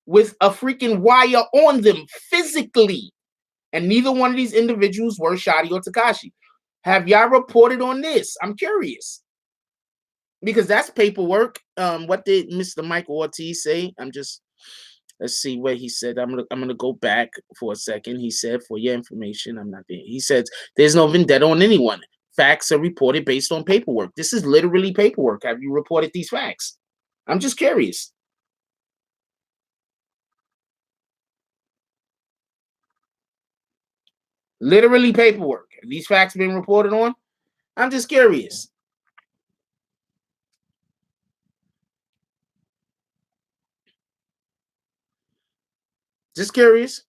with a freaking wire on them physically. And neither one of these individuals were Shadi or Tekashi. Have y'all reported on this? I'm curious. Because that's paperwork. What did Mr. Michael Ortiz say? Let's see what he said. I'm gonna go back for a second. He said, for your information, I'm not there. He says there's no vendetta on anyone. Facts are reported based on paperwork. This is literally paperwork. Have you reported these facts? I'm just curious. Literally paperwork. Have these facts been reported on? I'm just curious. Just curious.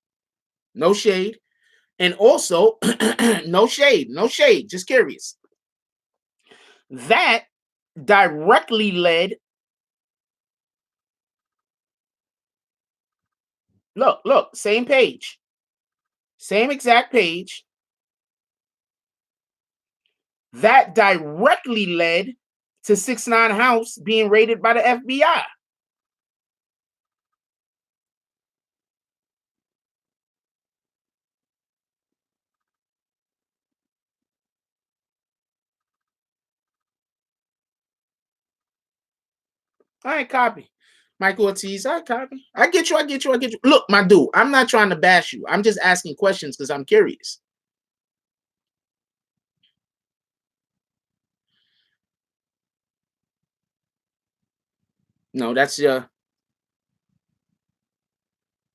No shade. And also, no shade. Just curious. That directly led. Look, same page. Same exact page. That directly led to 6ix9ine house being raided by the FBI. All right, copy. Michael Ortiz, I copy. I get you. Look, my dude, I'm not trying to bash you. I'm just asking questions because I'm curious. No, that's your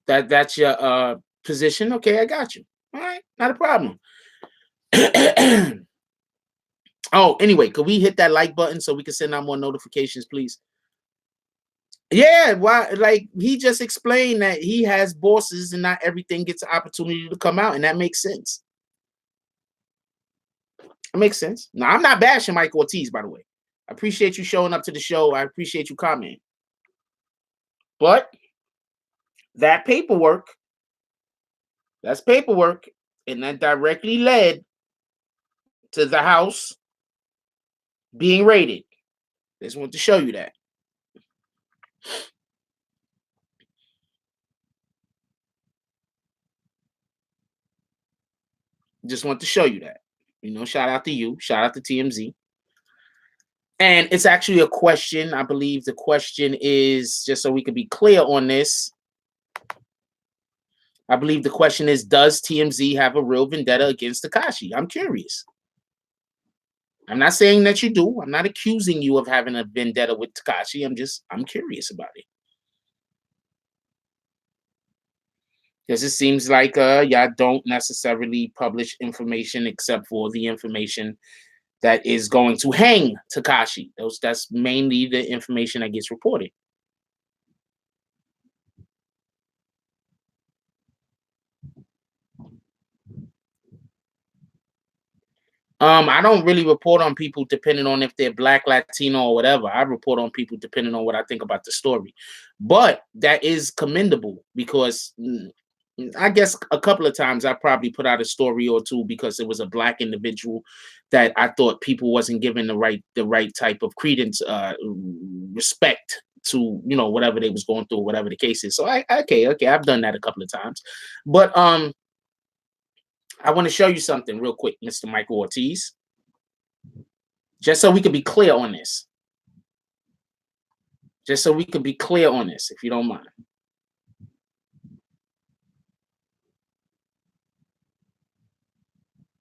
that's your position. Okay, I got you. All right, not a problem. Oh, anyway, could we hit that like button so we can send out more notifications, please? Yeah, why? Like he just explained that he has bosses and not everything gets an opportunity to come out, and that makes sense. It makes sense. Now, I'm not bashing Mike Ortiz, by the way. I appreciate you showing up to the show. I appreciate you commenting. But that paperwork, that's paperwork, and that directly led to the house being raided. Just want to show you that. Just want to show you that. You know, shout out to you. Shout out to TMZ. And it's actually a question. I believe the question is, just so we can be clear on this, I believe the question is, does TMZ have a real vendetta against Tekashi? I'm curious. I'm not saying that you do. I'm not accusing you of having a vendetta with Tekashi. I'm curious about it. Because it seems like y'all don't necessarily publish information except for the information that is going to hang Tekashi. That's mainly the information that gets reported. I don't really report on people depending on if they're Black, Latino, or whatever. I report on people depending on what I think about the story. But that is commendable because I guess a couple of times I probably put out a story or two because it was a Black individual that I thought people wasn't giving the right type of credence, respect to, whatever they was going through, whatever the case is. So okay, I've done that a couple of times. But I want to show you something real quick, Mr. Michael Ortiz, just so we could be clear on this. Just so we could be clear on this, if you don't mind.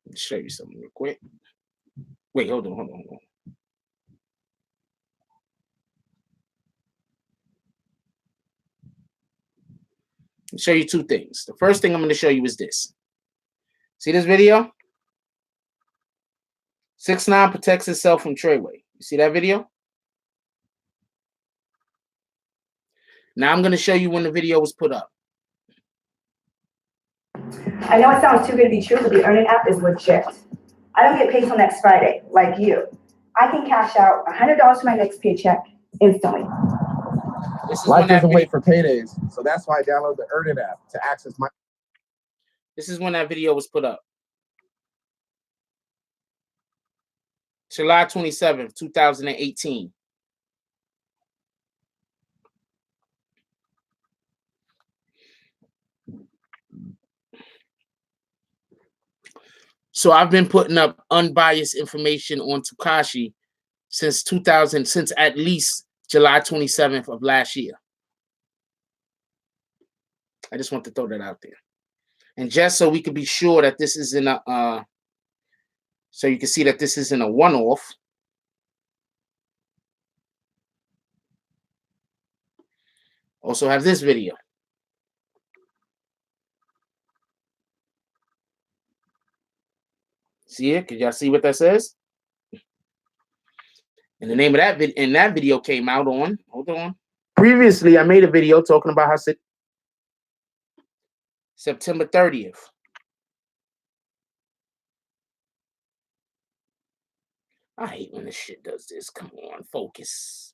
Let me show you something real quick. Wait, hold on. I'll show you two things. The first thing I'm going to show you is this. See this video? 6ix9ine protects himself from Treyway. You see that video? Now I'm going to show you when the video was put up. I know it sounds too good to be true, but the Earnin app is legit. I don't get paid till next Friday, like you. I can cash out $100 for my next paycheck instantly. Life doesn't wait for paydays, so that's why I download the Earnin app to access my. This is when that video was put up. July 27th, 2018. So I've been putting up unbiased information on Tekashi since at least July 27th of last year. I just want to throw that out there. And just so we can be sure that this isn't a so you can see that this isn't a one-off. Also have this video. See it? Can y'all see what that says? And the name of that video came out on, hold on. Previously, I made a video talking about how September 30th. I hate when this shit does this. Come on, focus.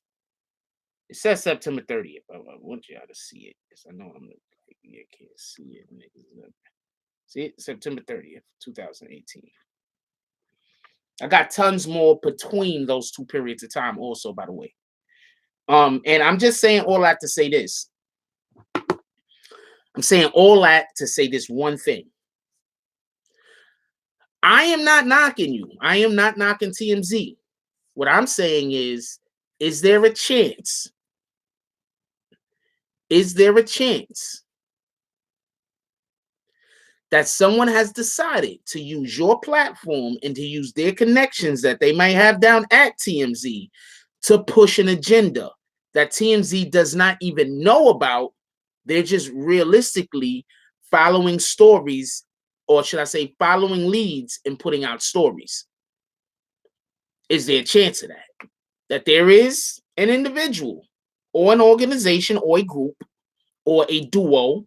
It says September 30th. I want y'all to see it because I know I'm like, you can't see it. Niggas. See it? September 30th, 2018. I got tons more between those two periods of time also, by the way. And I'm just saying all that to say this. I'm saying all that to say this one thing. I am not knocking you. I am not knocking TMZ. What I'm saying is there a chance? Is there a chance that someone has decided to use your platform and to use their connections that they might have down at TMZ to push an agenda that TMZ does not even know about? They're just realistically following stories, or should I say following leads and putting out stories. Is there a chance of that? That there is an individual or an organization or a group or a duo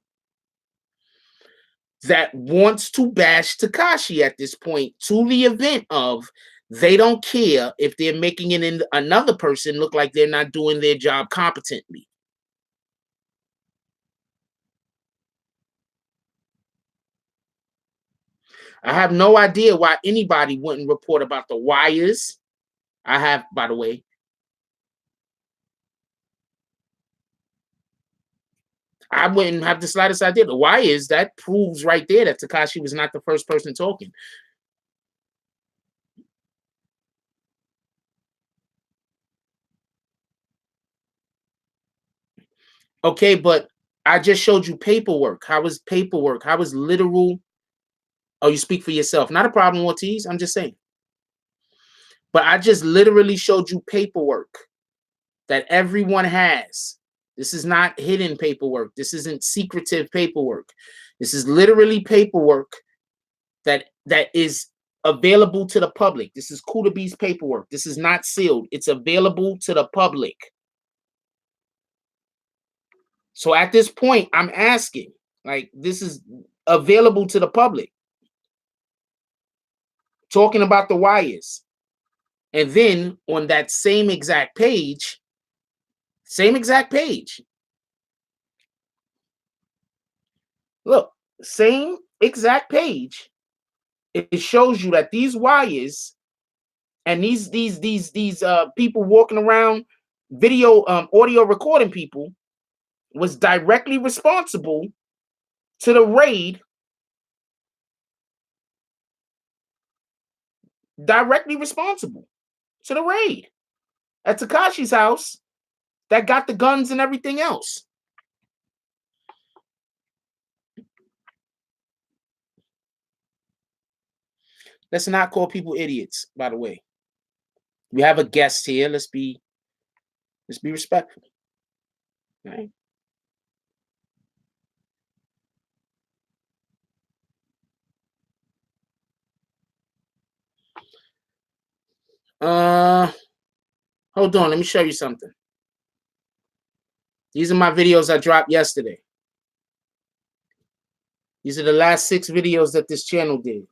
that wants to bash Tekashi at this point to the event of they don't care if they're making another person look like they're not doing their job competently. I have no idea why anybody wouldn't report about the wires. I have, by the way. I wouldn't have the slightest idea. The wires, that proves right there that Tekashi was not the first person talking. Okay, but I just showed you paperwork. How is paperwork? How is literal? Oh, you speak for yourself. Not a problem, Ortiz. I'm just saying. But I just literally showed you paperwork that everyone has. This is not hidden paperwork. This isn't secretive paperwork. This is literally paperwork that is available to the public. This is Kuda B's paperwork. This is not sealed. It's available to the public. So at this point, I'm asking, like, this is available to the public. talking about the wires. And then on that same exact page, look, same exact page, it shows you that these wires and these people walking around video audio recording people was directly responsible to the raid, at Tekashi's house that got the guns and everything else. Let's not call people idiots, by the way. We have a guest here. Let's be respectful. Right? Hold on, let me show you something. These are my videos I dropped yesterday. These are the last 6 videos that this channel did.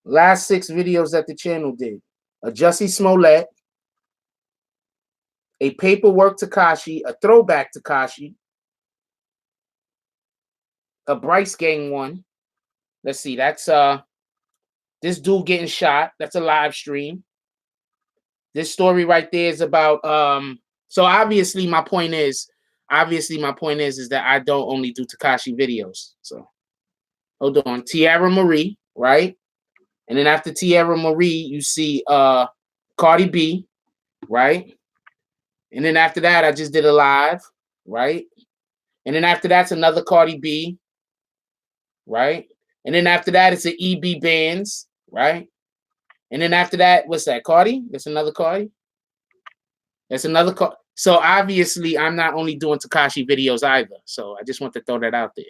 Last 6 videos that the channel did. A Jussie Smollett, a paperwork Tekashi, a throwback Tekashi, a Bryce Gang one. Let's see, that's this dude getting shot. That's a live stream. This story right there is about so obviously my point is that I don't only do Tekashi videos. So hold on. Tierra Marie, right? And then after Tierra Marie, you see Cardi B, right? And then after that, I just did a live, right? And then after that's another Cardi B, right? And then after that, it's an EB Bands, right? And then after that, what's that? Cardi? That's another Cardi. That's another Cardi. So obviously, I'm not only doing Tekashi videos either. So I just want to throw that out there.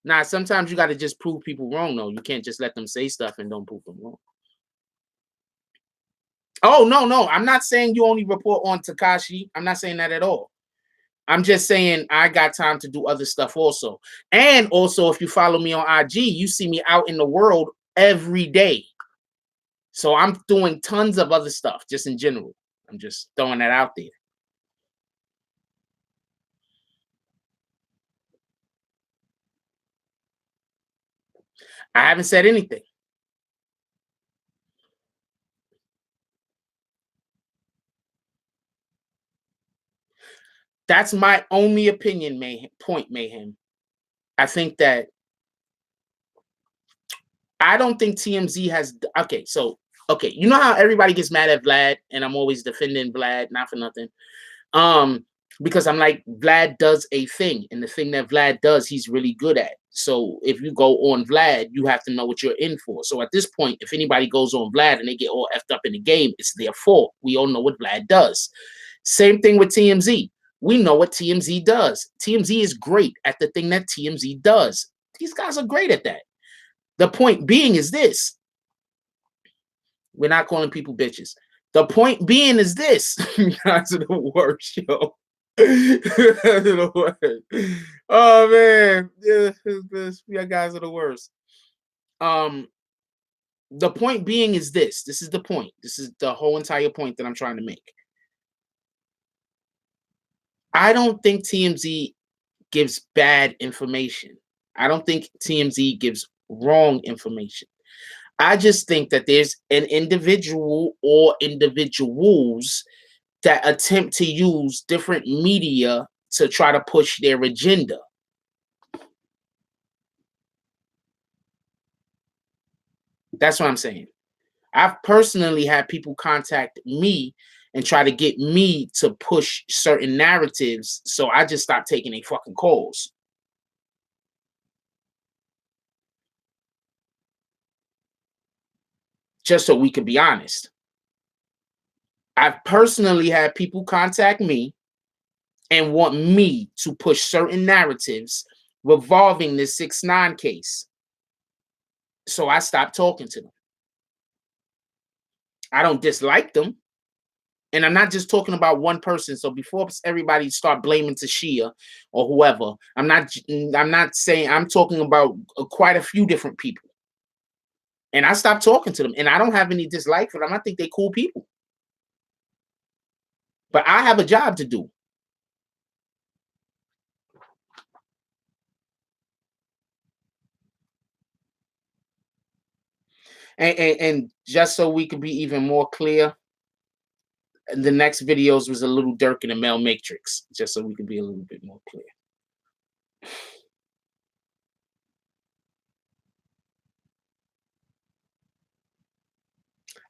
Nah, sometimes you got to just prove people wrong, though. You can't just let them say stuff and don't prove them wrong. Oh, no. I'm not saying you only report on Tekashi. I'm not saying that at all. I'm just saying I got time to do other stuff also. And also, if you follow me on IG, you see me out in the world every day. So I'm doing tons of other stuff just in general. I'm just throwing that out there. I haven't said anything. That's my only opinion, Mayhem. I think that I don't think TMZ has. Okay, you know how everybody gets mad at Vlad, and I'm always defending Vlad, not for nothing. Because I'm like, Vlad does a thing, and the thing that Vlad does, he's really good at. So if you go on Vlad, you have to know what you're in for. So at this point, if anybody goes on Vlad and they get all effed up in the game, it's their fault. We all know what Vlad does. Same thing with TMZ. We know what TMZ does. TMZ is great at the thing that TMZ does. These guys are great at that. The point being is this. We're not calling people bitches. The point being is this. You guys are the worst, yo. Oh, man. Yeah, you guys are the worst. The point being is this. This is the point. This is the whole entire point that I'm trying to make. I don't think TMZ gives bad information. I don't think TMZ gives wrong information. I just think that there's an individual or individuals that attempt to use different media to try to push their agenda. That's what I'm saying. I've personally had people contact me and try to get me to push certain narratives, so I just stopped taking their fucking calls. Just so we can be honest. I've personally had people contact me and want me to push certain narratives revolving this 6ix9ine case. So I stopped talking to them. I don't dislike them. And I'm not just talking about one person. So before everybody start blaming Tashia or whoever, I'm not saying, I'm talking about quite a few different people. And I stopped talking to them, and I don't have any dislike for them. I think they're cool people. But I have a job to do. And just so we could be even more clear, the next videos was a little Dirk in the male matrix, just so we could be a little bit more clear.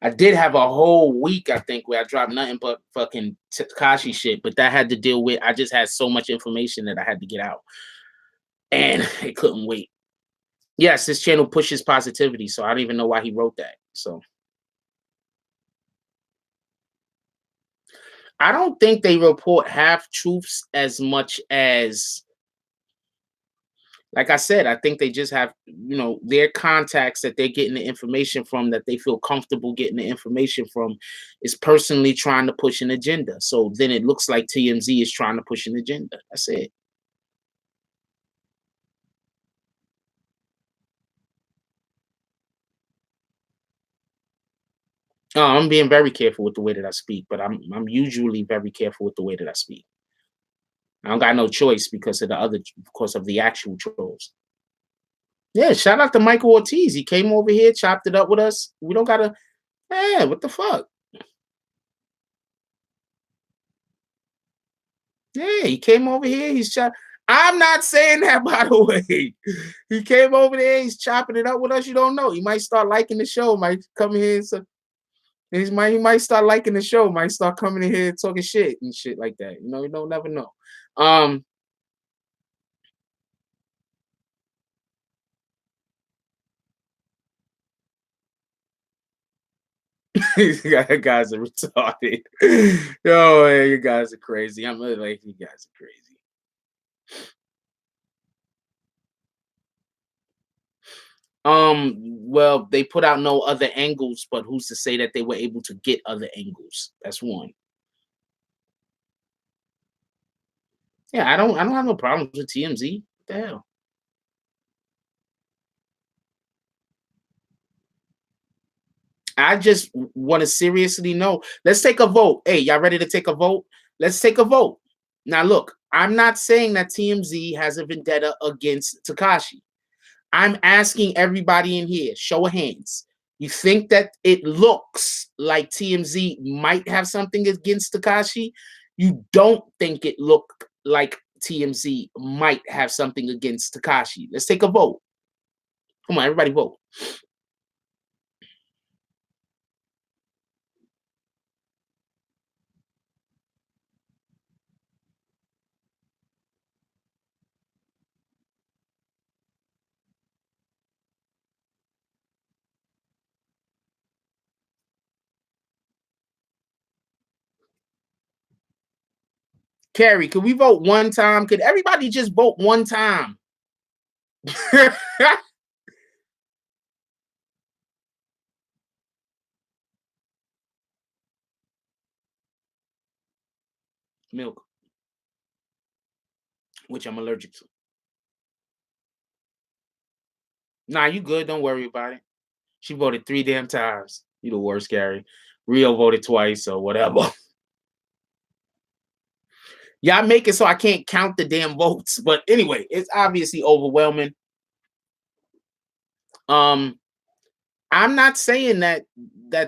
I did have a whole week, I think, where I dropped nothing but fucking Tekashi shit, but that had to deal with, I just had so much information that I had to get out. And it couldn't wait. Yes, this channel pushes positivity, so I don't even know why he wrote that. So I don't think they report half truths as much as, like I said, I think they just have, you know, their contacts that they're getting the information from, that they feel comfortable getting the information from, is personally trying to push an agenda. So then it looks like TMZ is trying to push an agenda. That's it. I'm being very careful with the way that I speak, but I'm usually very careful with the way that I speak. I don't got no choice because of the actual trolls. Yeah, shout out to Michael Ortiz. He came over here, chopped it up with us. We don't gotta, yeah, what the fuck? Yeah, he came over here, he's I'm not saying that, by the way. He came over there, he's chopping it up with us. You don't know. He might start liking the show, might come here and he might start liking the show, might start coming in here talking shit and shit like that. You know, you don't never know. You guys are retarded. Yo, man, you guys are crazy. I'm really like, you guys are crazy. Well, they put out no other angles, but who's to say that they were able to get other angles? That's one. Yeah, I don't have no problems with TMZ. What the hell? I just want to seriously know. Let's take a vote. Hey, y'all ready to take a vote? Let's take a vote. Now, look, I'm not saying that TMZ has a vendetta against Tekashi. I'm asking everybody in here, show of hands. You think that it looks like TMZ might have something against Tekashi? You don't think it look like TMZ might have something against Tekashi? Let's take a vote. Come on, everybody vote. Carrie, could we vote one time? Could everybody just vote one time? Milk, which I'm allergic to. Nah, you good. Don't worry about it. She voted 3 damn times. You the worst, Gary. Rio voted twice or whatever. Y'all make it so I can't count the damn votes. But anyway, it's obviously overwhelming. I'm not saying that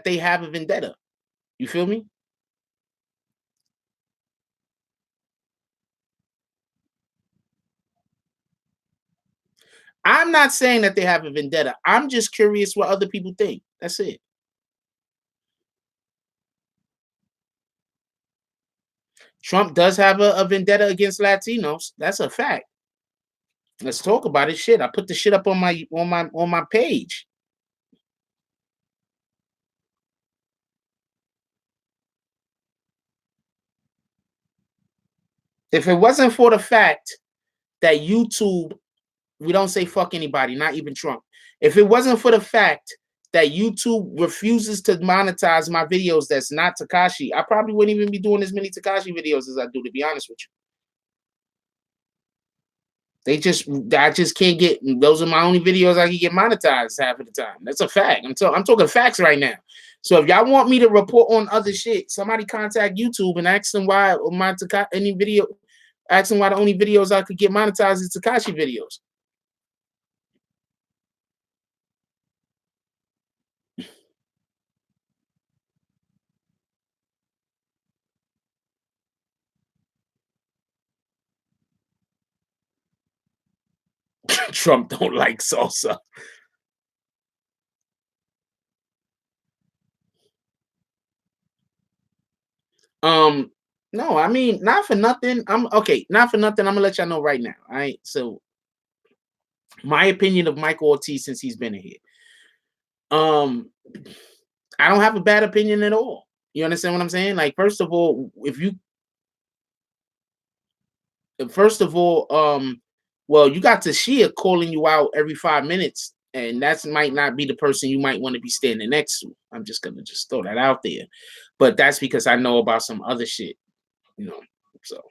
they have a vendetta. You feel me? I'm not saying that they have a vendetta. I'm just curious what other people think. That's it. Trump does have a vendetta against Latinos. That's a fact. Let's talk about it. Shit, I put the shit up on my page. If it wasn't for the fact that YouTube, we don't say fuck anybody, not even Trump. If it wasn't for the fact that YouTube refuses to monetize my videos that's not Tekashi, I probably wouldn't even be doing as many Tekashi videos as I do, to be honest with you. I just can't get, those are my only videos I can get monetized half of the time. That's a fact. I'm talking facts right now. So if y'all want me to report on other shit, somebody contact YouTube and ask them why ask them why the only videos I could get monetized is Tekashi videos. Trump don't like salsa. No, I mean, not for nothing. Not for nothing. I'm gonna let y'all know right now. All right. So my opinion of Michael Ortiz since he's been in here. I don't have a bad opinion at all. You understand what I'm saying? Like, first of all, well, you got Tashia calling you out every 5 minutes, and that might not be the person you might want to be standing next to. I'm just gonna throw that out there. But that's because I know about some other shit, you know. So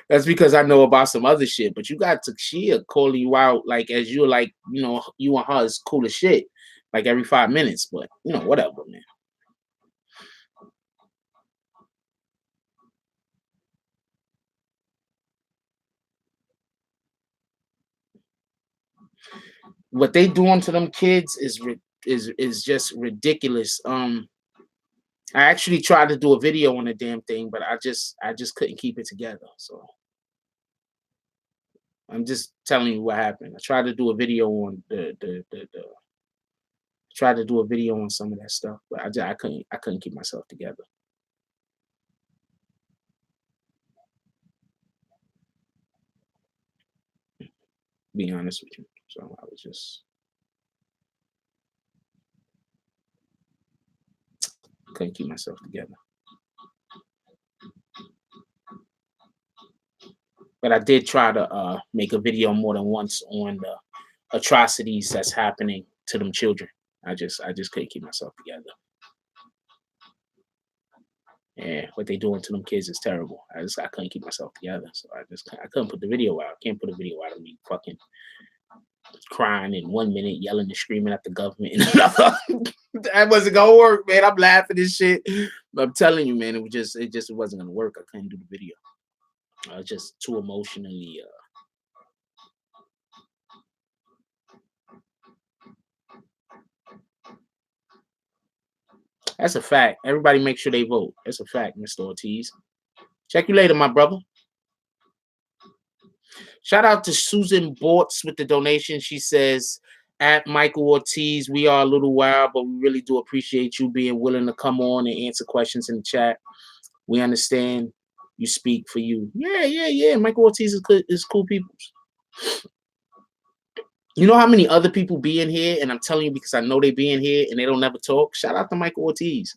that's because I know about some other shit. But you got Tashia calling you out like as you're like, you know, you and her is cool as shit, like every 5 minutes. But you know, whatever, man. What they doing to them kids is just ridiculous. I actually tried to do a video on the damn thing, but I just couldn't keep it together. So I'm just telling you what happened. I tried to do a video on tried to do a video on some of that stuff, but I couldn't keep myself together. Be honest with you. So I was just couldn't keep myself together. But I did try to make a video more than once on the atrocities that's happening to them children. I just couldn't keep myself together. Yeah, what they doing to them kids is terrible. I couldn't keep myself together. So I couldn't put the video out. I can't put a video out of me fucking crying in 1 minute, yelling and screaming at the government in another. That wasn't gonna work, man. I'm laughing this shit. But I'm telling you, man, it just wasn't gonna work. I couldn't do the video. I was just too emotionally That's a fact. Everybody make sure they vote. That's a fact, Mr. Ortiz. Check you later, my brother. Shout out to Susan Bortz with the donation. She says, at Michael Ortiz, we are a little wild, but we really do appreciate you being willing to come on and answer questions in the chat. We understand you speak for you. Yeah. Michael Ortiz is cool people. You know how many other people be in here, and I'm telling you because I know they be in here and they don't never talk. Shout out to Michael Ortiz.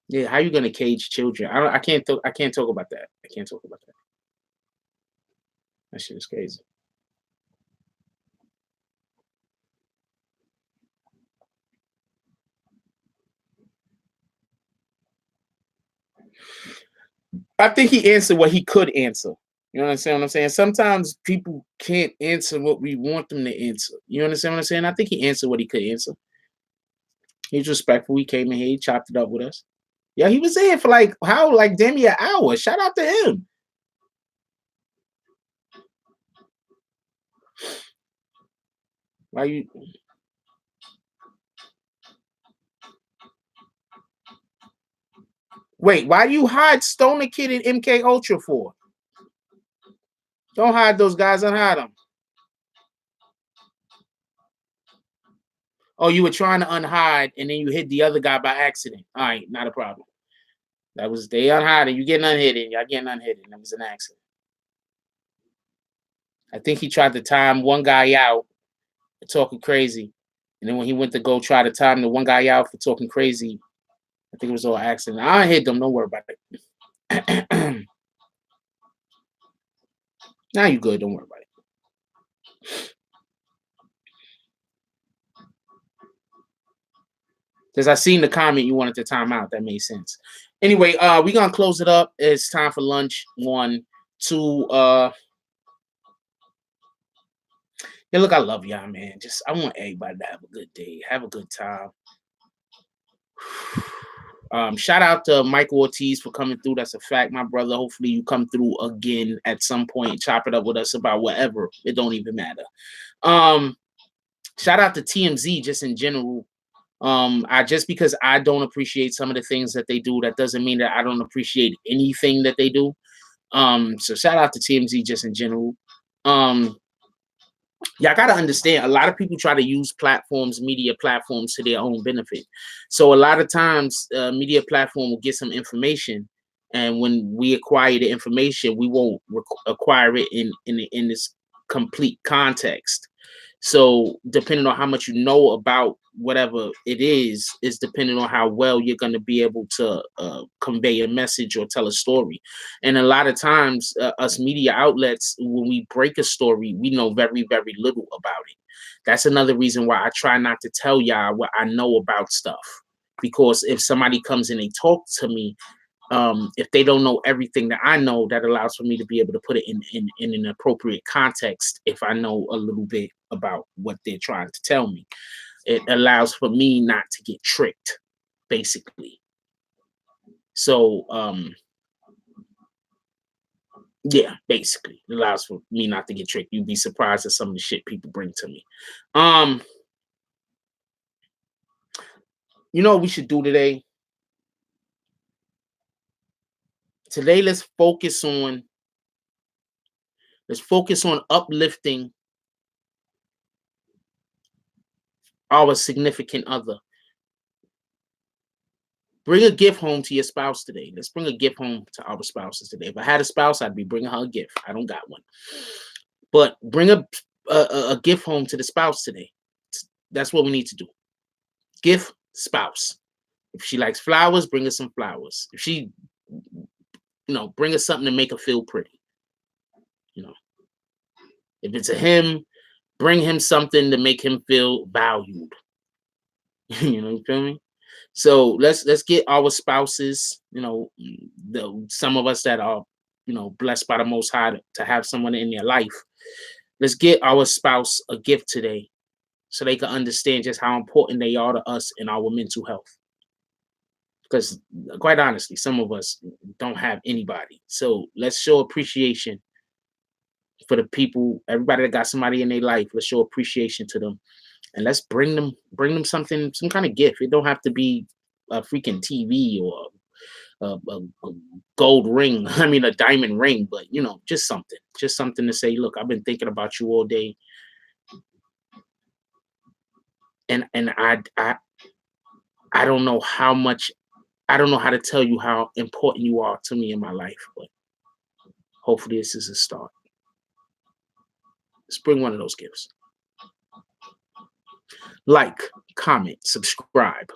Yeah, how you gonna cage children? I can't talk about that. I can't talk about that. That shit is crazy. I think he answered what he could answer. You understand what I'm saying? Sometimes people can't answer what we want them to answer. You understand what I'm saying? I think he answered what he could answer. He's respectful. He came in here, he chopped it up with us. Yeah, he was in for like damn near an hour. Shout out to him. Why you? Wait, why do you hide Stoner Kid and MK Ultra for? Don't hide those guys. Unhide them. Oh, you were trying to unhide and then you hit the other guy by accident. All right, not a problem. That was they unhiding. You getting unhidden. Y'all getting unhidden. That was an accident. I think he tried to time one guy out for talking crazy. And then when he went to go try to time the one guy out for talking crazy, I think it was all accident. I hit them. Don't worry about it. Now you good. Don't worry about it. Because I seen the comment you wanted to time out. That made sense. Anyway, we're gonna close it up. It's time for lunch. 1, 2. Yeah, look, I love y'all, man. Just I want everybody to have a good day, have a good time. Shout out to Michael Ortiz for coming through. That's a fact, my brother. Hopefully you come through again at some point. Chop it up with us about whatever. It don't even matter. Shout out to TMZ just in general. I just because I don't appreciate some of the things that they do, that doesn't mean that I don't appreciate anything that they do. So shout out to TMZ just in general. Y'all gotta understand, a lot of people try to use platforms, media platforms, to their own benefit. So a lot of times, media platform will get some information, and when we acquire the information, we won't acquire it in this complete context. So depending on how much you know about whatever it is depending on how well you're going to be able to convey a message or tell a story. And a lot of times, us media outlets, when we break a story, we know very, very little about it. That's another reason why I try not to tell y'all what I know about stuff. Because if somebody comes and they talk to me, if they don't know everything that I know, that allows for me to be able to put it in an appropriate context. If I know a little bit about what they're trying to tell me, it allows for me not to get tricked, basically. So, yeah, basically, it allows for me not to get tricked. You'd be surprised at some of the shit people bring to me. You know what we should do today? Today, let's focus on uplifting our significant other. Bring a gift home to your spouse today. Let's bring a gift home to our spouses today. If I had a spouse, I'd be bringing her a gift. I don't got one. But bring a gift home to the spouse today. That's what we need to do. Gift spouse. If she likes flowers, bring her some flowers. If she, bring her something to make her feel pretty. If it's a him, bring him something to make him feel valued. You feel me? So let's get our spouses, some of us that are, blessed by the Most High to have someone in their life. Let's get our spouse a gift today so they can understand just how important they are to us in our mental health. Because quite honestly, some of us don't have anybody. So let's show appreciation for the people, everybody that got somebody in their life. Let's show appreciation to them. And let's bring them something, some kind of gift. It don't have to be a freaking TV or a gold ring. I mean, a diamond ring, but just something to say, look, I've been thinking about you all day. And I don't know how much, I don't know how to tell you how important you are to me in my life, but hopefully this is a start. Let's bring one of those gifts. Like, comment, subscribe.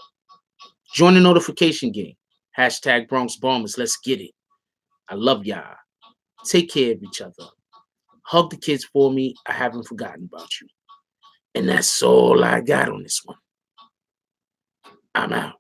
Join the notification game. Hashtag Bronx Bombers. Let's get it. I love y'all. Take care of each other. Hug the kids for me. I haven't forgotten about you. And that's all I got on this one. I'm out.